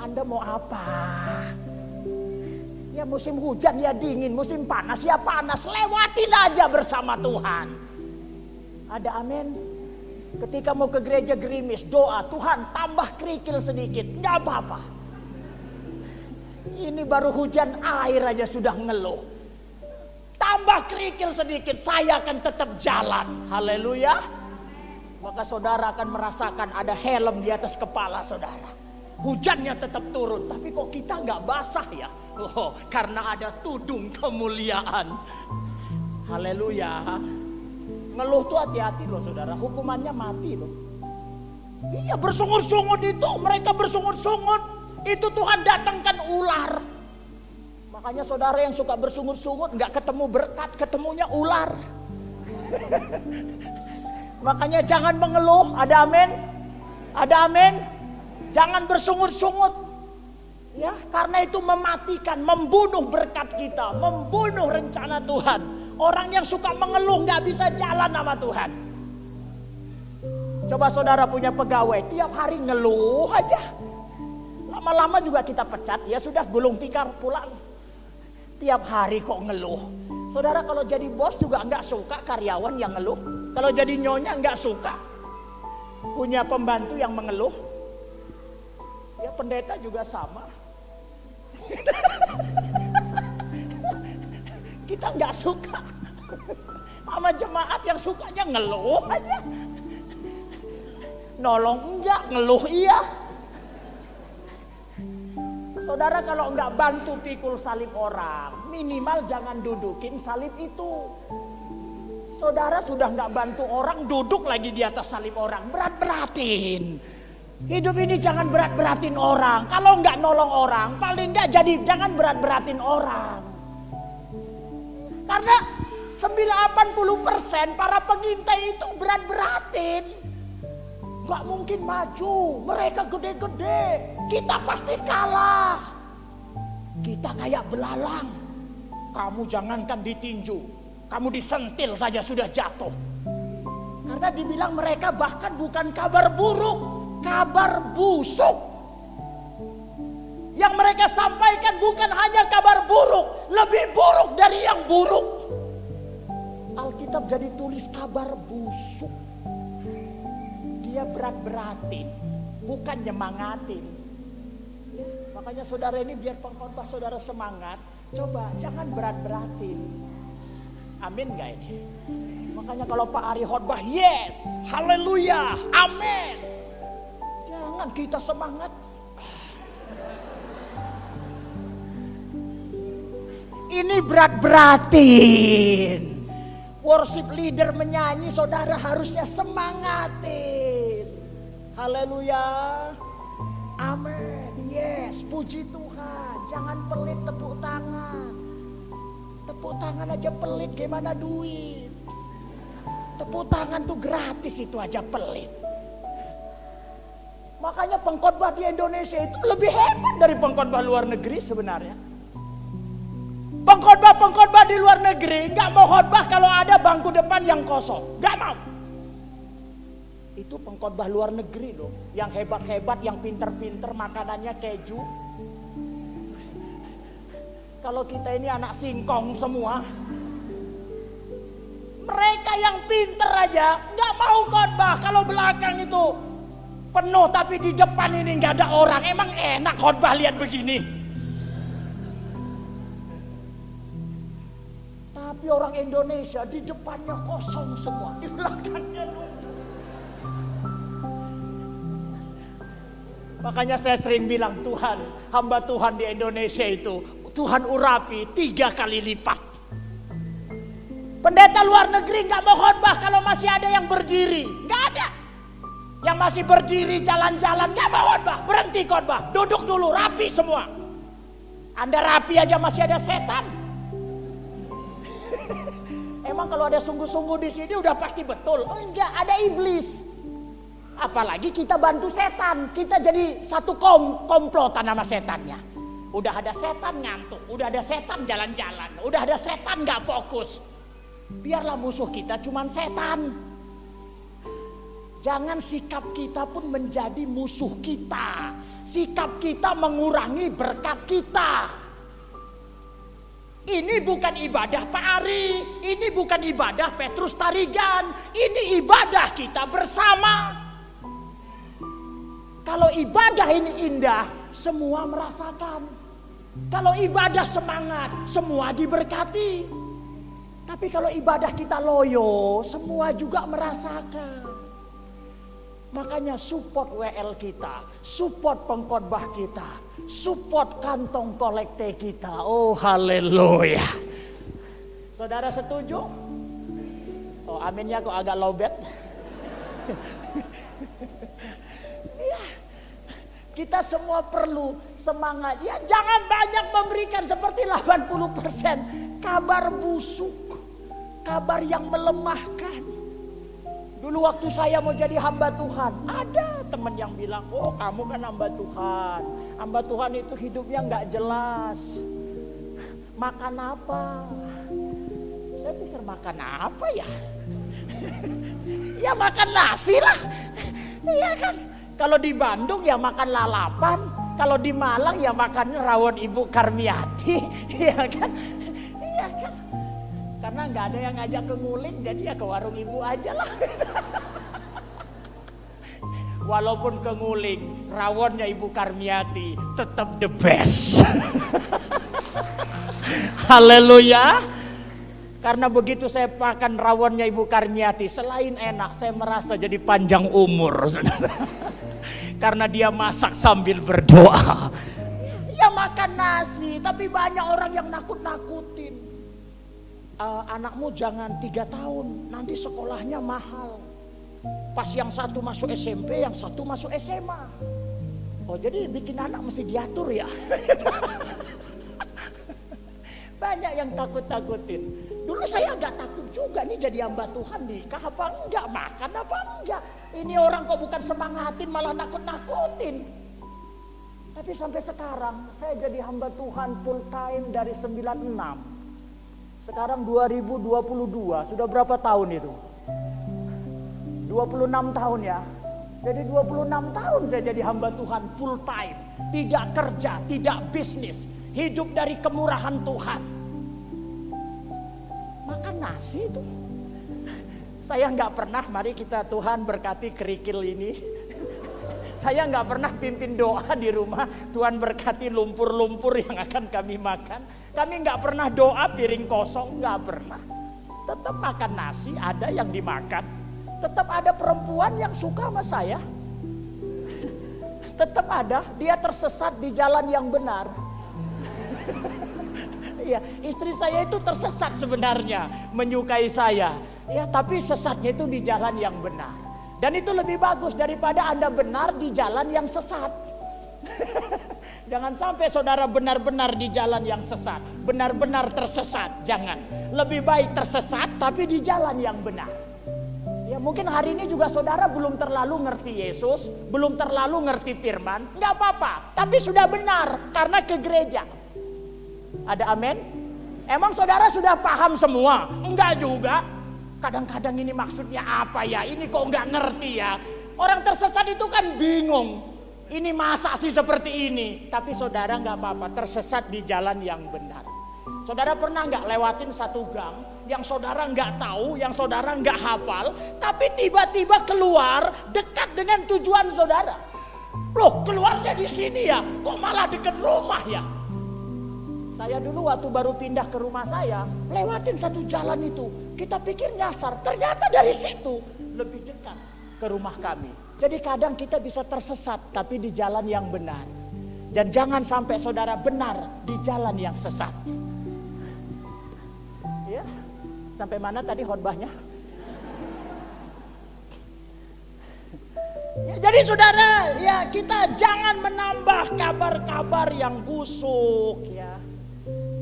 Speaker 2: Anda mau apa? Ya musim hujan ya dingin, musim panas ya panas, lewatin aja bersama Tuhan. Ada amin. Ketika mau ke gereja gerimis, doa, Tuhan tambah kerikil sedikit, nggak apa-apa. Ini baru hujan air aja sudah ngeluh. Tambah kerikil sedikit, saya akan tetap jalan. Haleluya. Maka saudara akan merasakan ada helm di atas kepala saudara. Hujannya tetap turun, tapi kok kita nggak basah ya? Oh, karena ada tudung kemuliaan. Haleluya. Ngeluh tuh hati-hati loh saudara, hukumannya mati loh. Iya, bersungut-sungut itu, mereka bersungut-sungut, itu Tuhan datangkan ular. Makanya saudara yang suka bersungut-sungut nggak ketemu berkat, ketemunya ular. Makanya jangan mengeluh, ada amin? Ada amin? Jangan bersungut-sungut. Ya, karena itu mematikan, membunuh berkat kita, membunuh rencana Tuhan. Orang yang suka mengeluh nggak bisa jalan sama Tuhan. Coba saudara punya pegawai, tiap hari ngeluh aja. Lama-lama juga kita pecat, ya sudah gulung tikar pulang. Tiap hari kok ngeluh. Saudara kalau jadi bos juga nggak suka karyawan yang ngeluh. Kalau jadi nyonya nggak suka punya pembantu yang mengeluh. Ya pendeta juga sama. Kita nggak suka sama jemaat yang sukanya ngeluh aja. Nolong enggak, ngeluh iya. Saudara kalau nggak bantu pikul salib orang, minimal jangan dudukin salib itu. Saudara sudah nggak bantu orang, duduk lagi di atas salib orang, berat-beratin. Hidup ini jangan berat-beratin orang. Kalau nggak nolong orang, paling nggak jangan berat-beratin orang. Karena 80% para pengintai itu berat-beratin. Nggak mungkin maju, mereka gede-gede, kita pasti kalah. Kita kayak belalang. Kamu jangankan ditinju, kamu disentil saja sudah jatuh. Karena dibilang mereka bahkan bukan kabar buruk, kabar busuk. Yang mereka sampaikan bukan hanya kabar buruk, lebih buruk dari yang buruk. Alkitab jadi tulis kabar busuk. Dia berat-beratin, bukan nyemangatin. Ya, makanya saudara ini biar pengkhotbah saudara semangat, coba jangan berat-beratin. Amin gak ini? Makanya kalau Pak Ari khotbah, yes, haleluya, amin. Jangan kita semangat. Ini berat-beratin. Worship leader menyanyi, saudara harusnya semangatin. Haleluya, amin, yes, puji Tuhan. Jangan pelit tepuk tangan. Tepuk tangan aja pelit, gimana duit? Tepuk tangan tuh gratis, itu aja pelit. Makanya pengkhotbah di Indonesia itu lebih hebat dari pengkhotbah luar negeri sebenarnya. Pengkhotbah di luar negeri nggak mau khotbah kalau ada bangku depan yang kosong, nggak mau. Itu pengkhotbah luar negeri loh, yang hebat-hebat, yang pinter-pinter, makanannya keju. Kalau kita ini anak singkong semua. Mereka yang pinter aja nggak mau khotbah kalau belakang itu penuh, tapi di depan ini nggak ada orang. Emang enak khotbah lihat begini? Tapi orang Indonesia di depannya kosong semua, di belakangnya lucu. Makanya saya sering bilang, Tuhan, hamba Tuhan di Indonesia itu Tuhan urapi 3 kali lipat. Pendeta luar negeri nggak mau khotbah kalau masih ada yang berdiri, nggak ada. Yang masih berdiri jalan-jalan nggak mau khotbah, berhenti khotbah, duduk dulu, rapi semua. Anda rapi aja masih ada setan. Emang kalau ada sungguh-sungguh di sini udah pasti betul? Oh, enggak, ada iblis. Apalagi kita bantu setan, kita jadi satu komplotan sama setannya. Udah ada setan ngantuk, udah ada setan jalan-jalan, udah ada setan nggak fokus. Biarlah musuh kita cuman setan. Jangan sikap kita pun menjadi musuh kita. Sikap kita mengurangi berkat kita. Ini bukan ibadah Pak Ari, ini bukan ibadah Petrus Tarigan, ini ibadah kita bersama. Kalau ibadah ini indah, semua merasakan. Kalau ibadah semangat, semua diberkati. Tapi kalau ibadah kita loyo, semua juga merasakan. Makanya support WL kita, support pengkhotbah kita, support kantong kolekte kita. Oh haleluya. Saudara setuju? Oh aminnya kok agak lowbat. Ya, kita semua perlu semangat. Ya jangan banyak memberikan seperti 80%. Kabar busuk, kabar yang melemahkan. Dulu waktu saya mau jadi hamba Tuhan, ada teman yang bilang, oh kamu kan hamba Tuhan. Hamba Tuhan itu hidupnya nggak jelas. Makan apa? Saya pikir makan apa ya? Ya makan nasi lah. Iya kan? Kalau di Bandung ya makan lalapan. Kalau di Malang ya makan rawon Ibu Karmiati. Iya kan? Iya kan? Karena nggak ada yang ngajak ke Nguling, jadi ya ke warung ibu aja lah. Walaupun ke Nguling, rawonnya Ibu Karmiati tetap the best. Haleluya. Karena begitu saya makan rawonnya Ibu Karmiati, selain enak, saya merasa jadi panjang umur. Karena dia masak sambil berdoa. Ya Maunya makan nasi, tapi banyak orang yang nakut-nakutin. Anakmu jangan 3 tahun, nanti sekolahnya mahal. Pas yang satu masuk SMP, yang satu masuk SMA. Oh, jadi bikin anak mesti diatur ya. Banyak yang takut-takutin. Dulu saya agak takut juga nih jadi hamba Tuhan, nikah apa enggak, makan apa enggak. Ini orang kok bukan semangatin malah nakut-nakutin. Tapi sampai sekarang saya jadi hamba Tuhan full time dari 96. Sekarang 2022, sudah berapa tahun itu? 26 tahun ya. Jadi 26 tahun saya jadi hamba Tuhan full time. Tidak kerja, tidak bisnis. Hidup dari kemurahan Tuhan. Makan nasi itu. Saya nggak pernah, mari kita Tuhan berkati kerikil ini. Saya nggak pernah pimpin doa di rumah. Tuhan berkati lumpur-lumpur yang akan kami makan. Kami nggak pernah doa piring kosong, nggak pernah. Tetap makan nasi, ada yang dimakan. Tetap ada perempuan yang suka sama saya. Tetap ada, dia tersesat di jalan yang benar. Iya, istri saya itu tersesat sebenarnya, menyukai saya. Ya, tapi sesatnya itu di jalan yang benar. Dan itu lebih bagus daripada Anda benar di jalan yang sesat. Jangan sampai saudara benar-benar di jalan yang sesat, benar-benar tersesat. Jangan. Lebih baik tersesat tapi di jalan yang benar. Ya, mungkin hari ini juga saudara belum terlalu ngerti Yesus, belum terlalu ngerti firman, nggak apa-apa. Tapi sudah benar karena ke gereja. Ada amin? Emang saudara sudah paham semua? Enggak juga. Kadang-kadang ini maksudnya apa ya? Ini kok nggak ngerti ya? Orang tersesat itu kan bingung. Ini masa sih seperti ini? Tapi saudara nggak apa-apa, tersesat di jalan yang benar. Saudara pernah nggak lewatin satu gang yang saudara nggak tahu, yang saudara nggak hafal, tapi tiba-tiba keluar dekat dengan tujuan saudara? Loh, keluarnya di sini ya, kok malah dekat rumah ya? Saya dulu waktu baru pindah ke rumah saya, lewatin satu jalan itu, kita pikir nyasar, ternyata dari situ lebih dekat ke rumah kami. Jadi kadang kita bisa tersesat, tapi di jalan yang benar. Dan jangan sampai saudara benar di jalan yang sesat. Ya, sampai mana tadi khotbahnya? Ya, jadi saudara, ya kita jangan menambah kabar-kabar yang busuk ya.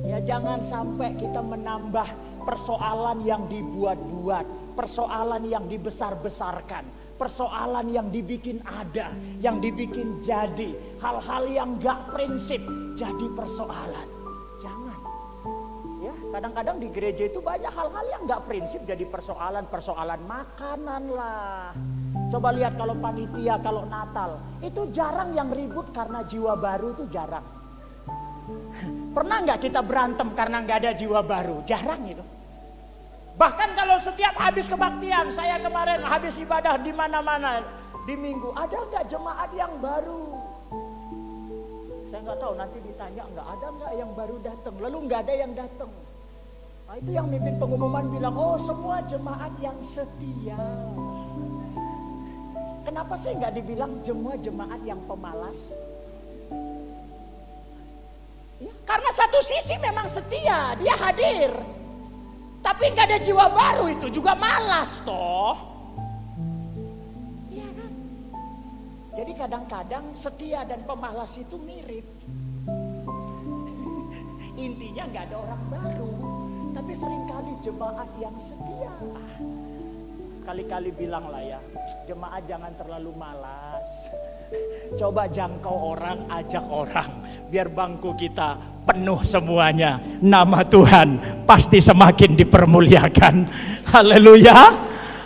Speaker 2: Ya, jangan sampai kita menambah persoalan yang dibuat-buat, persoalan yang dibesar-besarkan, persoalan yang dibikin ada, yang dibikin jadi, hal-hal yang gak prinsip jadi persoalan. Jangan. Ya, kadang-kadang di gereja itu banyak hal-hal yang gak prinsip jadi persoalan makanan lah. Coba lihat kalau panitia, kalau Natal, itu jarang yang ribut karena jiwa baru, itu jarang. Pernah nggak kita berantem karena nggak ada jiwa baru? Jarang itu. Bahkan kalau setiap habis kebaktian, saya kemarin habis ibadah di mana-mana di minggu, ada nggak jemaat yang baru? Saya nggak tahu, nanti ditanya ada nggak yang baru datang? Lalu nggak ada yang datang. Nah, itu yang mimpin pengumuman bilang, oh semua jemaat yang setia. Kenapa sih nggak dibilang semua jemaat yang pemalas? Ya, karena satu sisi memang setia, dia hadir. Tapi nggak ada jiwa baru, itu juga malas toh. Iya kan? Jadi kadang-kadang setia dan pemalas itu mirip. Intinya nggak ada orang baru, tapi seringkali jemaat yang setia. Kali-kali bilang lah ya, jemaat jangan terlalu malas. Coba jangkau orang, ajak orang, biar bangku kita penuh semuanya. Nama Tuhan pasti semakin dipermuliakan. Haleluya.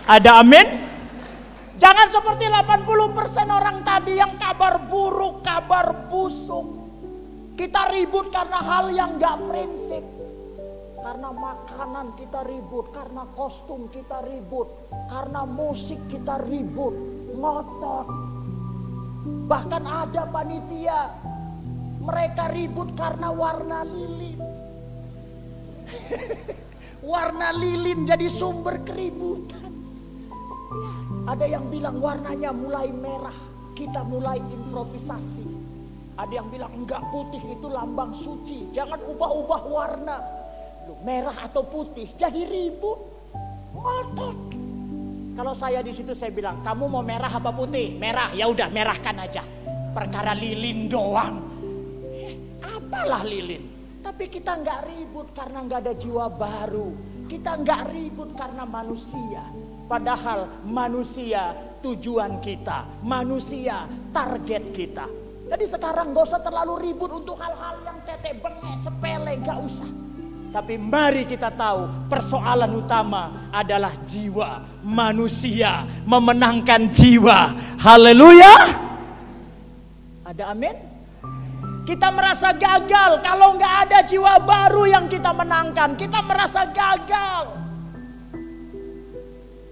Speaker 2: Ada amin? Jangan seperti 80% orang tadi yang kabar buruk, kabar busuk. Kita ribut karena hal yang gak prinsip. Karena makanan kita ribut, karena kostum kita ribut, karena musik kita ribut, ngotot. Bahkan ada panitia, mereka ribut karena warna lilin. Warna lilin jadi sumber keributan. Ada yang bilang warnanya mulai merah, kita mulai improvisasi. Ada yang bilang enggak, putih itu lambang suci. Jangan ubah-ubah warna. Merah atau putih jadi ribut. Ngotot. Kalau saya di situ saya bilang, kamu mau merah apa putih? Merah, ya udah merahkan aja. Perkara lilin doang. Apalah lilin. Tapi kita nggak ribut karena nggak ada jiwa baru. Kita nggak ribut karena manusia. Padahal manusia tujuan kita. Manusia target kita. Jadi sekarang gak usah terlalu ribut untuk hal-hal yang tetek bengek, sepele, gak usah. Tapi mari kita tahu persoalan utama adalah jiwa. Manusia memenangkan jiwa. Haleluya. Ada amin? Kita merasa gagal kalau nggak ada jiwa baru yang kita menangkan. Kita merasa gagal.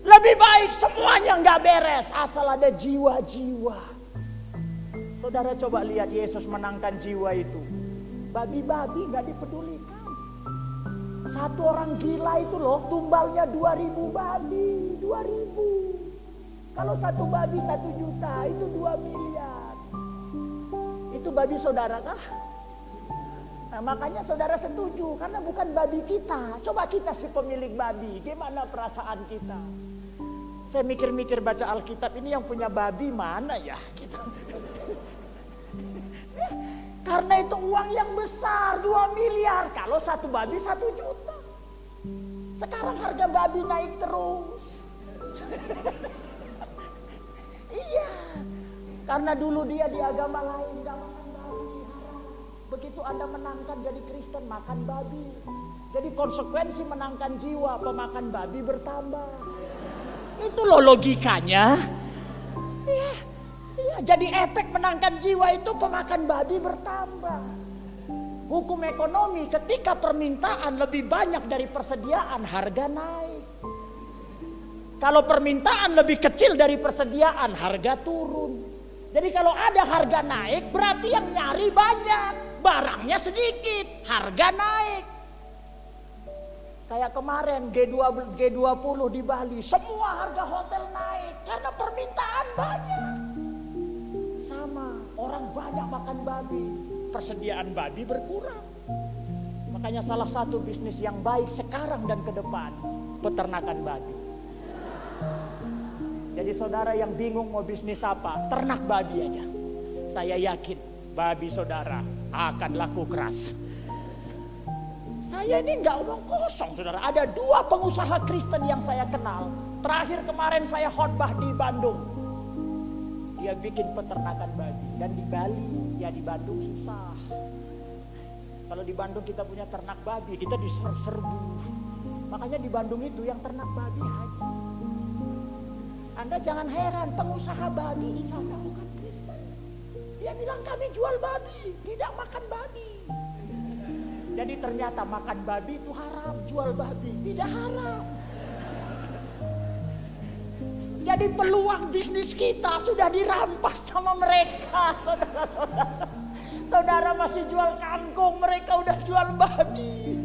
Speaker 2: Lebih baik semuanya nggak beres asal ada jiwa-jiwa. Saudara coba lihat Yesus menangkan jiwa itu. Babi-babi nggak dipedulikan. Satu orang gila itu loh tumbalnya 2.000 babi. 2.000. Kalau satu babi 1 juta itu 2 miliar. Itu babi saudara kah? Nah, makanya saudara setuju karena bukan babi kita. Coba kita si pemilik babi, gimana perasaan kita? Saya mikir-mikir baca Alkitab, ini yang punya babi mana ya? Gitu. Karena itu uang yang besar, 2 miliar. Kalau satu babi 1 juta. Sekarang harga babi naik terus. Iya. Karena dulu dia di agama lain gak makan babi. Begitu Anda menangkan jadi Kristen makan babi. Jadi konsekuensi menangkan jiwa, pemakan babi bertambah. Itu loh logikanya. Iya, iya. Jadi efek menangkan jiwa itu pemakan babi bertambah. Hukum ekonomi ketika permintaan lebih banyak dari persediaan, harga naik. Kalau permintaan lebih kecil dari persediaan, harga turun. Jadi kalau ada harga naik berarti yang nyari banyak, barangnya sedikit, harga naik. Kayak kemarin G20 di Bali, semua harga hotel naik karena permintaan banyak. Sama, orang banyak makan babi, persediaan babi berkurang. Makanya salah satu bisnis yang baik sekarang dan ke depan, peternakan babi. Jadi saudara yang bingung mau bisnis apa, ternak babi aja. Saya yakin babi saudara akan laku keras. Saya ini nggak omong kosong saudara. Ada 2 pengusaha Kristen yang saya kenal. Terakhir kemarin saya khotbah di Bandung. Dia bikin peternakan babi. Dan di Bali, ya di Bandung susah. Kalau di Bandung kita punya ternak babi, kita diserbu. Makanya di Bandung itu yang ternak babi haji. Anda jangan heran, pengusaha babi di sana bukan Kristen. Dia bilang kami jual babi, tidak makan babi. Jadi ternyata makan babi itu haram, jual babi tidak haram. Jadi peluang bisnis kita sudah dirampas sama mereka, saudara-saudara. Saudara masih jual kangkung, mereka udah jual babi.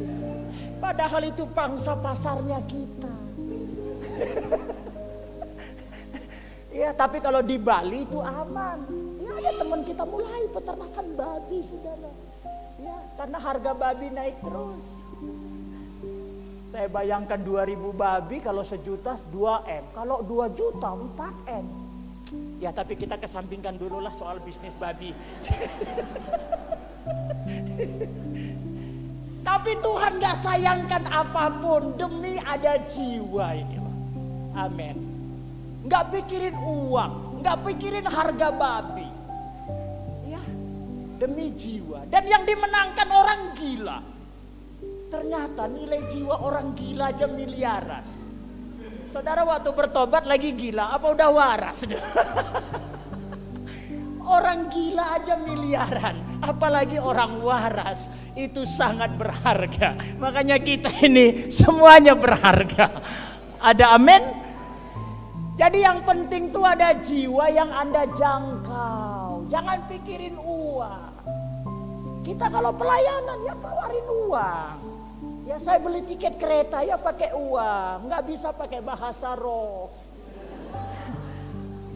Speaker 2: Padahal itu pangsa pasarnya kita. Ya, tapi kalau di Bali itu aman. Ya, ada teman kita mulai peternakan babi, saudara. Ya, karena harga babi naik terus. Saya bayangkan 2.000 babi kalau sejuta 2M. Kalau 2 juta 4M. Ya, tapi kita kesampingkan dulu lah soal bisnis babi. Tapi Tuhan gak sayangkan apapun demi ada jiwa ini. Amin. Nggak pikirin uang, nggak pikirin harga babi, ya demi jiwa. Dan yang dimenangkan orang gila. Ternyata nilai jiwa orang gila aja miliaran. Saudara waktu bertobat lagi gila, apa udah waras? Orang gila aja miliaran, apalagi orang waras. Itu sangat berharga. Makanya kita ini semuanya berharga. Ada amin? Jadi yang penting tuh ada jiwa yang Anda jangkau. Jangan pikirin uang. Kita kalau pelayanan ya keluarin uang. Ya saya beli tiket kereta ya pakai uang. Nggak bisa pakai bahasa roh.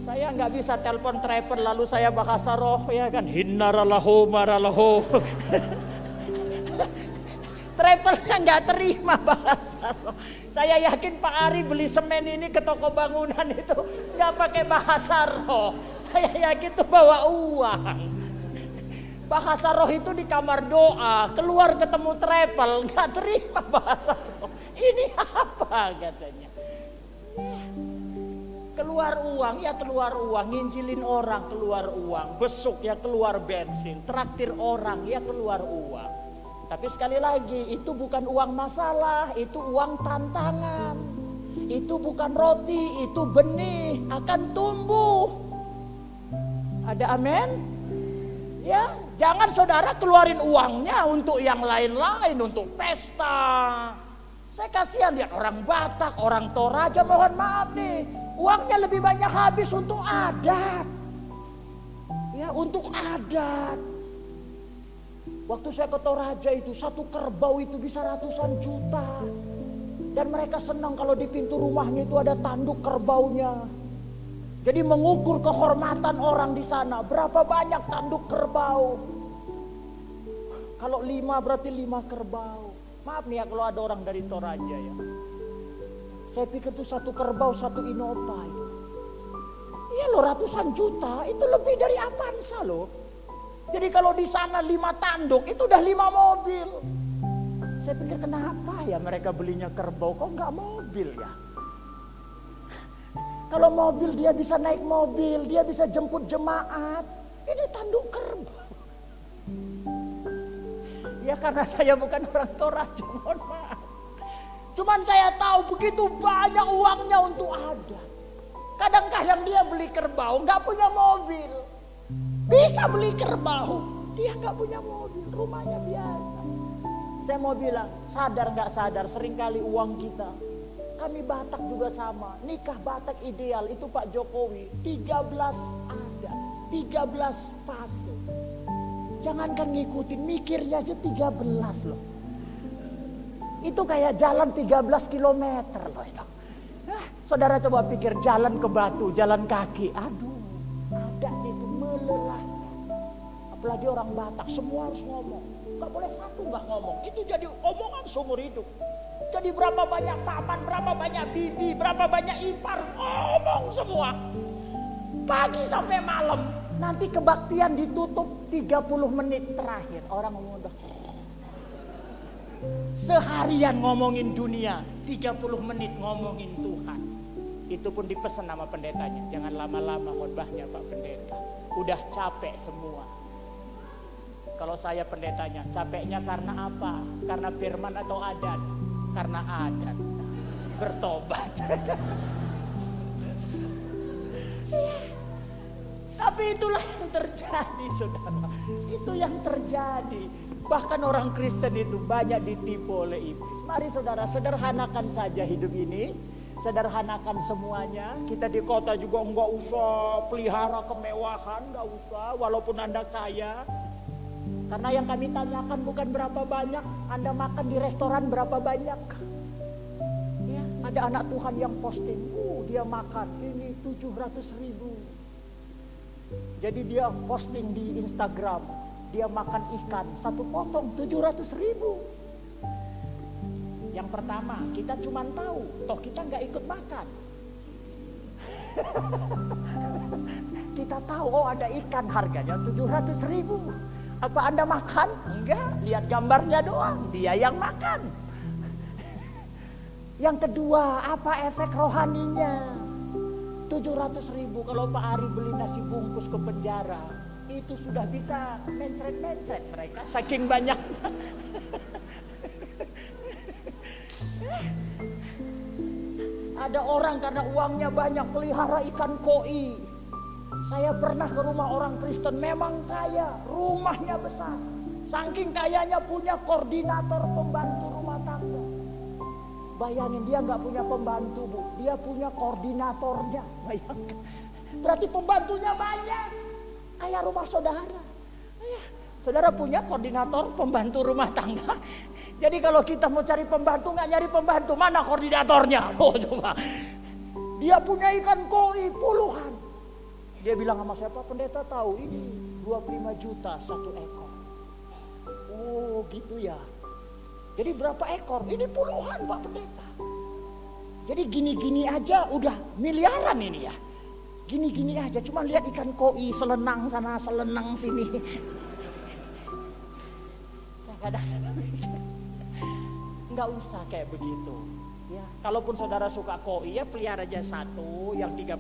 Speaker 2: Saya nggak bisa telepon travel lalu saya bahasa roh ya kan. Hinnaralahu maralahu. Travelnya nggak terima bahasa roh. Saya yakin Pak Ari beli semen ini ke toko bangunan itu nggak pakai bahasa roh. Saya yakin tuh bawa uang. Bahasa roh itu di kamar doa, keluar ketemu travel nggak terima bahasa roh. Ini apa katanya? Keluar uang ya keluar uang, nginjilin orang keluar uang, besuk ya keluar bensin, traktir orang ya keluar uang. Tapi sekali lagi itu bukan uang masalah, itu uang tantangan. Itu bukan roti, itu benih akan tumbuh. Ada amin? Ya, jangan saudara keluarin uangnya untuk yang lain-lain, untuk pesta. Saya kasihan lihat orang Batak, orang Toraja, mohon maaf nih. Uangnya lebih banyak habis untuk adat. Ya, untuk adat. Waktu saya ke Toraja itu, satu kerbau itu bisa ratusan juta. Dan mereka senang kalau di pintu rumahnya itu ada tanduk kerbaunya. Jadi mengukur kehormatan orang di sana. Berapa banyak tanduk kerbau. Kalau 5 berarti 5 kerbau. Maaf nih ya kalau ada orang dari Toraja ya. Saya pikir itu satu kerbau, satu Innova itu. Iya loh, ratusan juta, itu lebih dari Avanza loh. Jadi kalau di sana 5 tanduk, itu udah 5 mobil. Saya pikir kenapa ya mereka belinya kerbau, kok nggak mobil ya? Kalau mobil dia bisa naik mobil, dia bisa jemput jemaat. Ini tanduk kerbau. Ya karena saya bukan orang Toraja, mohon maaf. Cuman saya tahu begitu banyak uangnya untuk adat. Kadang-kadang dia beli kerbau, nggak punya mobil. Bisa beli kerbau, dia nggak punya mobil, rumahnya biasa. Saya mau bilang, sadar nggak sadar, seringkali uang kita. Kami Batak juga sama, nikah Batak ideal itu Pak Jokowi, 13 adat, 13 fase. Jangankan ngikutin, mikirnya aja 13 loh. Itu kayak jalan 13 kilometer loh itu. Saudara coba pikir jalan ke Batu, jalan kaki. Aduh, adat itu melelahkan. Apalagi orang Batak, semua harus ngomong. Gak boleh satu gak ngomong. Itu jadi omongan seumur hidup. Jadi berapa banyak paman, berapa banyak bibi, berapa banyak ipar, ngomong semua. Pagi sampai malam. Nanti kebaktian ditutup 30 menit terakhir. Orang ngomong udah. Seharian ngomongin dunia, 30 menit ngomongin Tuhan. Itu pun dipesan sama pendetanya. Jangan lama-lama khotbahnya Pak Pendeta. Udah capek semua. Kalau saya pendetanya, capeknya karena apa? Karena firman atau adat? Karena adat. Bertobat. Tapi itulah yang terjadi, saudara. Itu yang terjadi. Bahkan orang Kristen itu banyak ditipu oleh iblis. Mari saudara, sederhanakan saja hidup ini. Sederhanakan semuanya. Kita di kota juga enggak usah pelihara kemewahan, enggak usah. Walaupun Anda kaya. Karena yang kami tanyakan bukan berapa banyak Anda makan di restoran, berapa banyak. Ya, ada anak Tuhan yang posting, dia makan ini 700.000. Jadi dia posting di Instagram, dia makan ikan 1 potong 700.000. Yang pertama, kita cuma tahu, toh kita nggak ikut makan. Kita tahu, oh ada ikan harganya 700.000. Apa Anda makan? Enggak, lihat gambarnya doang, dia yang makan. Yang kedua, apa efek rohaninya? 700.000 kalau Pak Ari beli nasi bungkus ke penjara, itu sudah bisa mencret-mencret mereka, saking banyaknya. Ada orang karena uangnya banyak pelihara ikan koi. Saya pernah ke rumah orang Kristen, memang kaya, rumahnya besar. Saking kayanya punya koordinator pembantu rumah tangga. Bayangin, dia nggak punya pembantu, Bu, dia punya koordinatornya. Bayangkan, berarti pembantunya banyak. Kayak rumah saudara. Saudara punya koordinator pembantu rumah tangga. Jadi kalau kita mau cari pembantu, nggak nyari pembantu, mana koordinatornya? Oh coba. Dia punya ikan koi puluhan. Dia bilang sama saya, Pak Pendeta tahu ini 25 juta satu ekor. Oh gitu ya. Jadi berapa ekor? Ini puluhan Pak Pendeta. Jadi gini-gini aja udah miliaran ini ya. Gini-gini aja, cuma lihat ikan koi selenang sana, selenang sini. Saya kadang-kadang nggak usah kayak begitu. Ya, kalaupun saudara suka koi ya pelihara aja satu yang 30.000,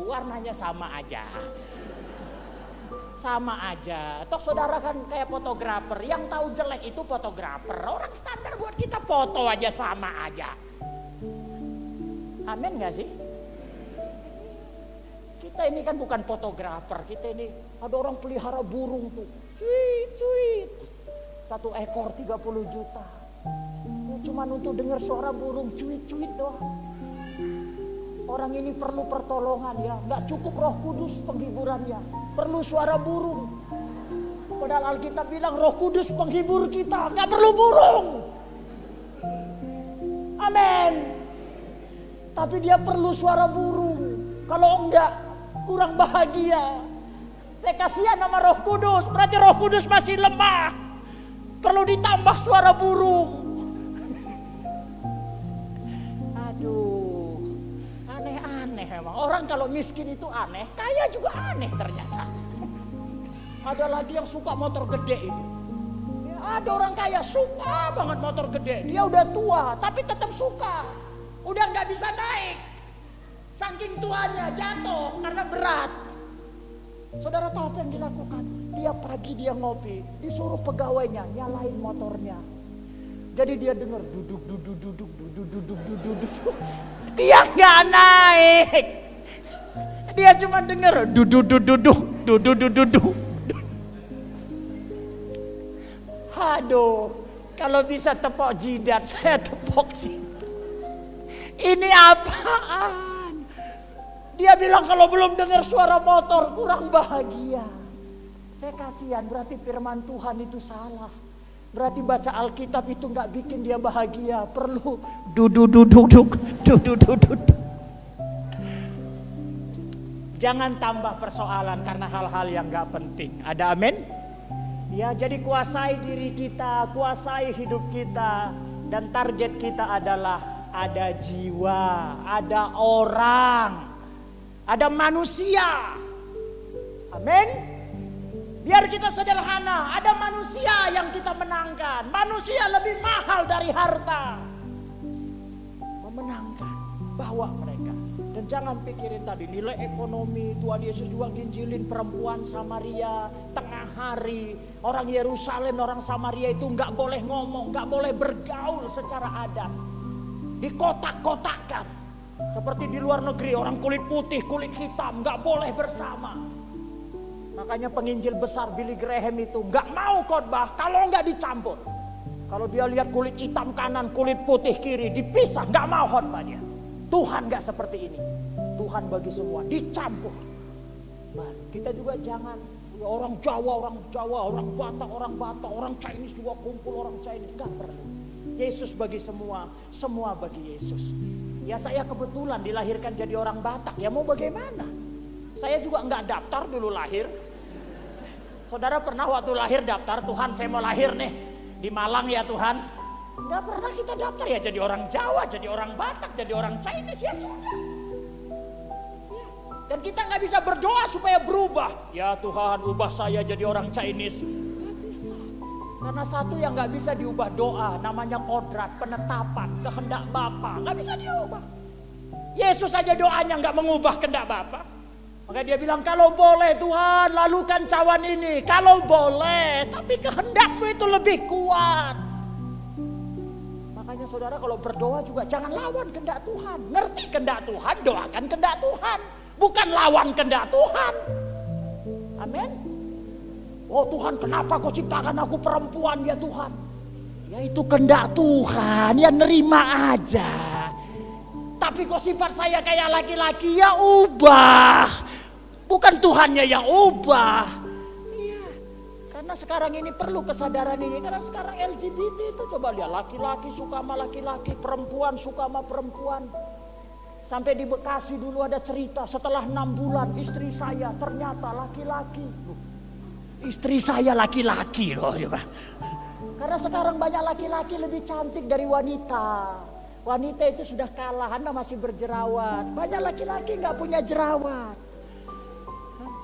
Speaker 2: warnanya sama aja. Sama aja. Toh saudara kan kayak fotografer, yang tahu jelek itu fotografer. Orang standar buat kita foto aja sama aja. Amin gak sih? Kita ini kan bukan fotografer, kita ini ada orang pelihara burung tuh. Cuit. Satu ekor 30 juta. Cuman untuk dengar suara burung cuit-cuit doang. Orang ini perlu pertolongan ya, nggak cukup Roh Kudus penghiburannya, perlu suara burung. Padahal Alkitab bilang Roh Kudus penghibur kita, nggak perlu burung. Amin. Tapi dia perlu suara burung. Kalau enggak, kurang bahagia. Saya kasihan sama Roh Kudus, berarti Roh Kudus masih lemah. Perlu ditambah suara burung. Aduh, aneh-aneh emang. Orang kalau miskin itu aneh, kaya juga aneh ternyata. Ada lagi yang suka motor gede itu. Ya, ada orang kaya suka banget motor gede. Dia udah tua tapi tetap suka. Udah nggak bisa naik. Saking tuanya jatuh karena berat. Saudara tahu apa yang dilakukan? Tiap pagi dia ngopi, disuruh pegawainya nyalain motornya. Jadi dia dengar duduk. Dia nggak naik. Dia cuma dengar duduk. Aduh, kalau bisa tepok jidat, saya tepok jidat. Ini apaan? Dia bilang kalau belum dengar suara motor kurang bahagia. Saya kasihan, berarti firman Tuhan itu salah. Berarti baca Alkitab itu nggak bikin dia bahagia. Perlu duduk. Jangan tambah persoalan karena hal-hal yang nggak penting. Ada amin? Ya, jadi kuasai diri kita, kuasai hidup kita. Dan target kita adalah ada jiwa, ada orang, ada manusia. Amin. Biar kita sederhana, ada manusia yang kita menangkan. Manusia lebih mahal dari harta. Memenangkan, bawa mereka. Dan jangan pikirin tadi nilai ekonomi. Tuhan Yesus juga nginjilin perempuan Samaria tengah hari. Orang Yerusalem, orang Samaria itu nggak boleh ngomong, nggak boleh bergaul secara adat. Dikotak-kotakan. Seperti di luar negeri, orang kulit putih, kulit hitam nggak boleh bersama. Makanya penginjil besar Billy Graham itu nggak mau khotbah kalau nggak dicampur. Kalau dia lihat kulit hitam kanan, kulit putih kiri, dipisah, nggak mau khotbah dia. Tuhan nggak seperti ini. Tuhan bagi semua, dicampur. Nah, kita juga jangan orang Jawa, orang Batak, orang Chinese juga kumpul orang Chinese, nggak perlu. Yesus bagi semua, semua bagi Yesus. Ya saya kebetulan dilahirkan jadi orang Batak, ya mau bagaimana? Saya juga nggak daftar dulu lahir. Saudara pernah waktu lahir daftar, Tuhan saya mau lahir nih di Malang ya Tuhan. Nggak pernah kita daftar ya jadi orang Jawa, jadi orang Batak, jadi orang Chinese, ya sudah. Ya. Dan kita nggak bisa berdoa supaya berubah. Ya Tuhan ubah saya jadi orang Chinese. Nggak bisa. Karena satu yang nggak bisa diubah doa, namanya kodrat, penetapan, kehendak Bapa, nggak bisa diubah. Yesus aja doanya nggak mengubah kehendak Bapa. Maka dia bilang kalau boleh Tuhan lalukan cawan ini. Kalau boleh, tapi kehendakmu itu lebih kuat. Makanya saudara kalau berdoa juga jangan lawan kehendak Tuhan. Ngerti kehendak Tuhan, doakan kehendak Tuhan. Bukan lawan kehendak Tuhan. Amin. Oh Tuhan kenapa kau ciptakan aku perempuan ya Tuhan. Ya itu kehendak Tuhan, ya nerima aja. Tapi kok sifat saya kayak laki-laki ya ubah. Bukan Tuhannya yang ubah. Iya. Karena sekarang ini perlu kesadaran ini. Karena sekarang LGBT itu coba lihat. Laki-laki suka sama laki-laki. Perempuan suka sama perempuan. Sampai di Bekasi dulu ada cerita, setelah 6 bulan istri saya ternyata laki-laki. Istri saya laki-laki loh. Karena sekarang banyak laki-laki lebih cantik dari wanita. Wanita itu sudah kalah, Anda masih berjerawat. Banyak laki-laki nggak punya jerawat.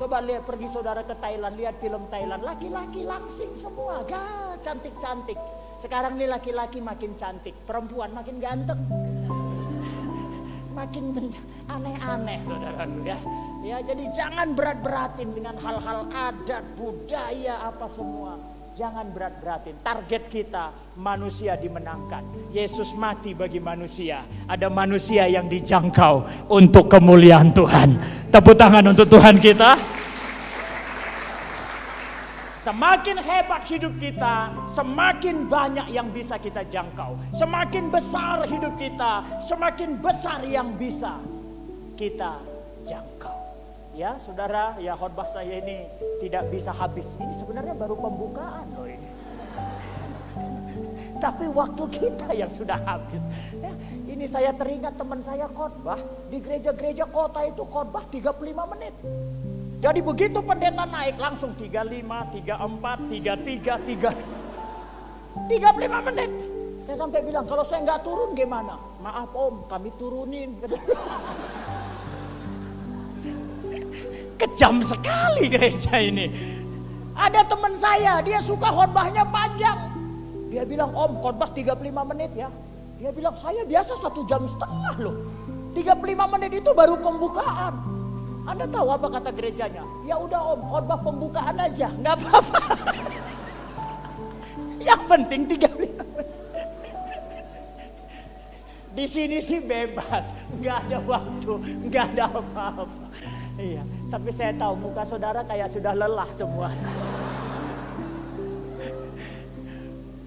Speaker 2: Coba lihat, pergi saudara ke Thailand, lihat film Thailand. Laki-laki langsing semua, cantik-cantik. Sekarang nih laki-laki makin cantik, perempuan makin ganteng. Makin aneh-aneh saudaraku ya. Ya, jadi jangan berat-beratin dengan hal-hal adat, budaya apa semua. Jangan berat-beratin. Target kita manusia dimenangkan. Yesus mati bagi manusia. Ada manusia yang dijangkau untuk kemuliaan Tuhan. Tepuk tangan untuk Tuhan kita. Semakin hebat hidup kita, semakin banyak yang bisa kita jangkau. Semakin besar hidup kita, semakin besar yang bisa kita jangkau. Ya saudara, ya khotbah saya ini tidak bisa habis. Ini sebenarnya baru pembukaan loh ini. Tapi waktu kita yang sudah habis. Ya, ini saya teringat teman saya khotbah di gereja-gereja kota itu khotbah 35 menit. Jadi begitu pendeta naik langsung 35, 34, 33, 35 menit. Saya sampai bilang kalau saya nggak turun gimana? Maaf om, kami turunin. Kejam sekali gereja ini. Ada teman saya, dia suka khotbahnya panjang. Dia bilang om khotbah 35 menit ya. Dia bilang saya biasa 1,5 jam loh. 35 menit itu baru pembukaan. Anda tahu apa kata gerejanya? Ya udah om, khotbah pembukaan aja, nggak apa-apa. Yang penting 35 menit. Di sini sih bebas, nggak ada waktu, nggak ada apa-apa. Iya, tapi saya tahu muka saudara kayak sudah lelah semua.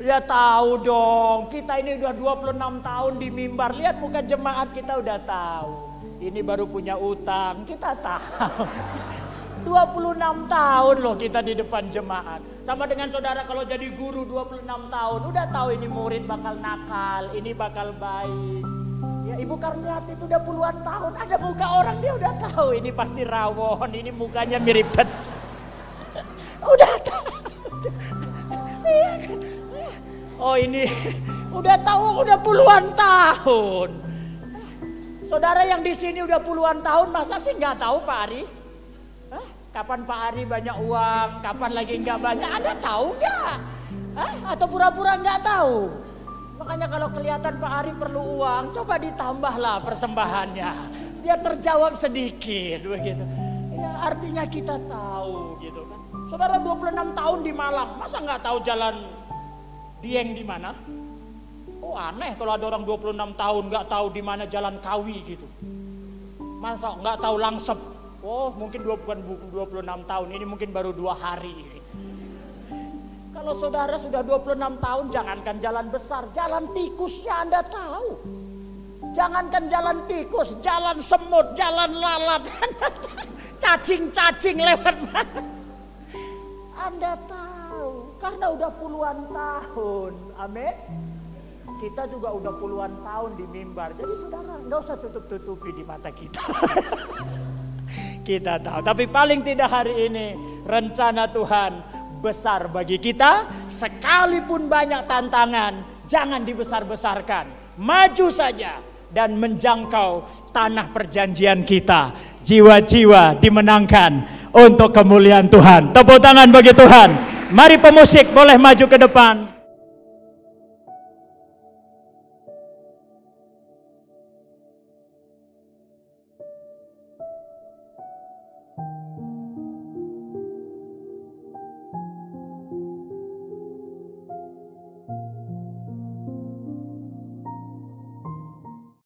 Speaker 2: Ya tahu dong, kita ini udah 26 tahun di mimbar. Lihat muka jemaat kita udah tahu. Ini baru punya utang, kita tahu. 26 tahun loh kita di depan jemaat. Sama dengan saudara kalau jadi guru 26 tahun. Udah tahu ini murid bakal nakal, ini bakal baik. Ya Ibu Karniati itu udah puluhan tahun. Ada muka orang dia udah tahu. Ini pasti rawon, ini mukanya mirip pecah. Udah tahu. Oh ini udah tahu udah puluhan tahun. Saudara yang di sini udah puluhan tahun masa sih nggak tahu Pak Ari? Hah? Kapan Pak Ari banyak uang, kapan lagi nggak banyak? Anda tahu nggak? Atau pura-pura nggak tahu? Makanya kalau kelihatan Pak Ari perlu uang, coba ditambahlah persembahannya. Dia terjawab sedikit, begitu. Ya artinya kita tahu, gitu kan? Saudara 26 tahun di Malang, masa nggak tahu jalan Dieng di mana? Oh aneh kalau ada orang 26 tahun nggak tahu di mana jalan Kawi gitu. Masa nggak tahu Langsep? Oh mungkin 26 tahun, ini mungkin baru 2 hari. Kalau saudara sudah 26 tahun, jangankan jalan besar, jalan tikusnya Anda tahu. Jangankan jalan tikus, jalan semut, jalan lalat, cacing-cacing lewat mana. Anda tahu, karena udah puluhan tahun, amin. Kita juga udah puluhan tahun di mimbar. Jadi saudara nggak usah tutup-tutupi di mata kita. Kita tahu. Tapi paling tidak hari ini rencana Tuhan besar bagi kita. Sekalipun banyak tantangan, jangan dibesar-besarkan. Maju saja dan menjangkau tanah perjanjian kita. Jiwa-jiwa dimenangkan untuk kemuliaan Tuhan. Tepuk tangan bagi Tuhan. Mari pemusik boleh maju ke depan.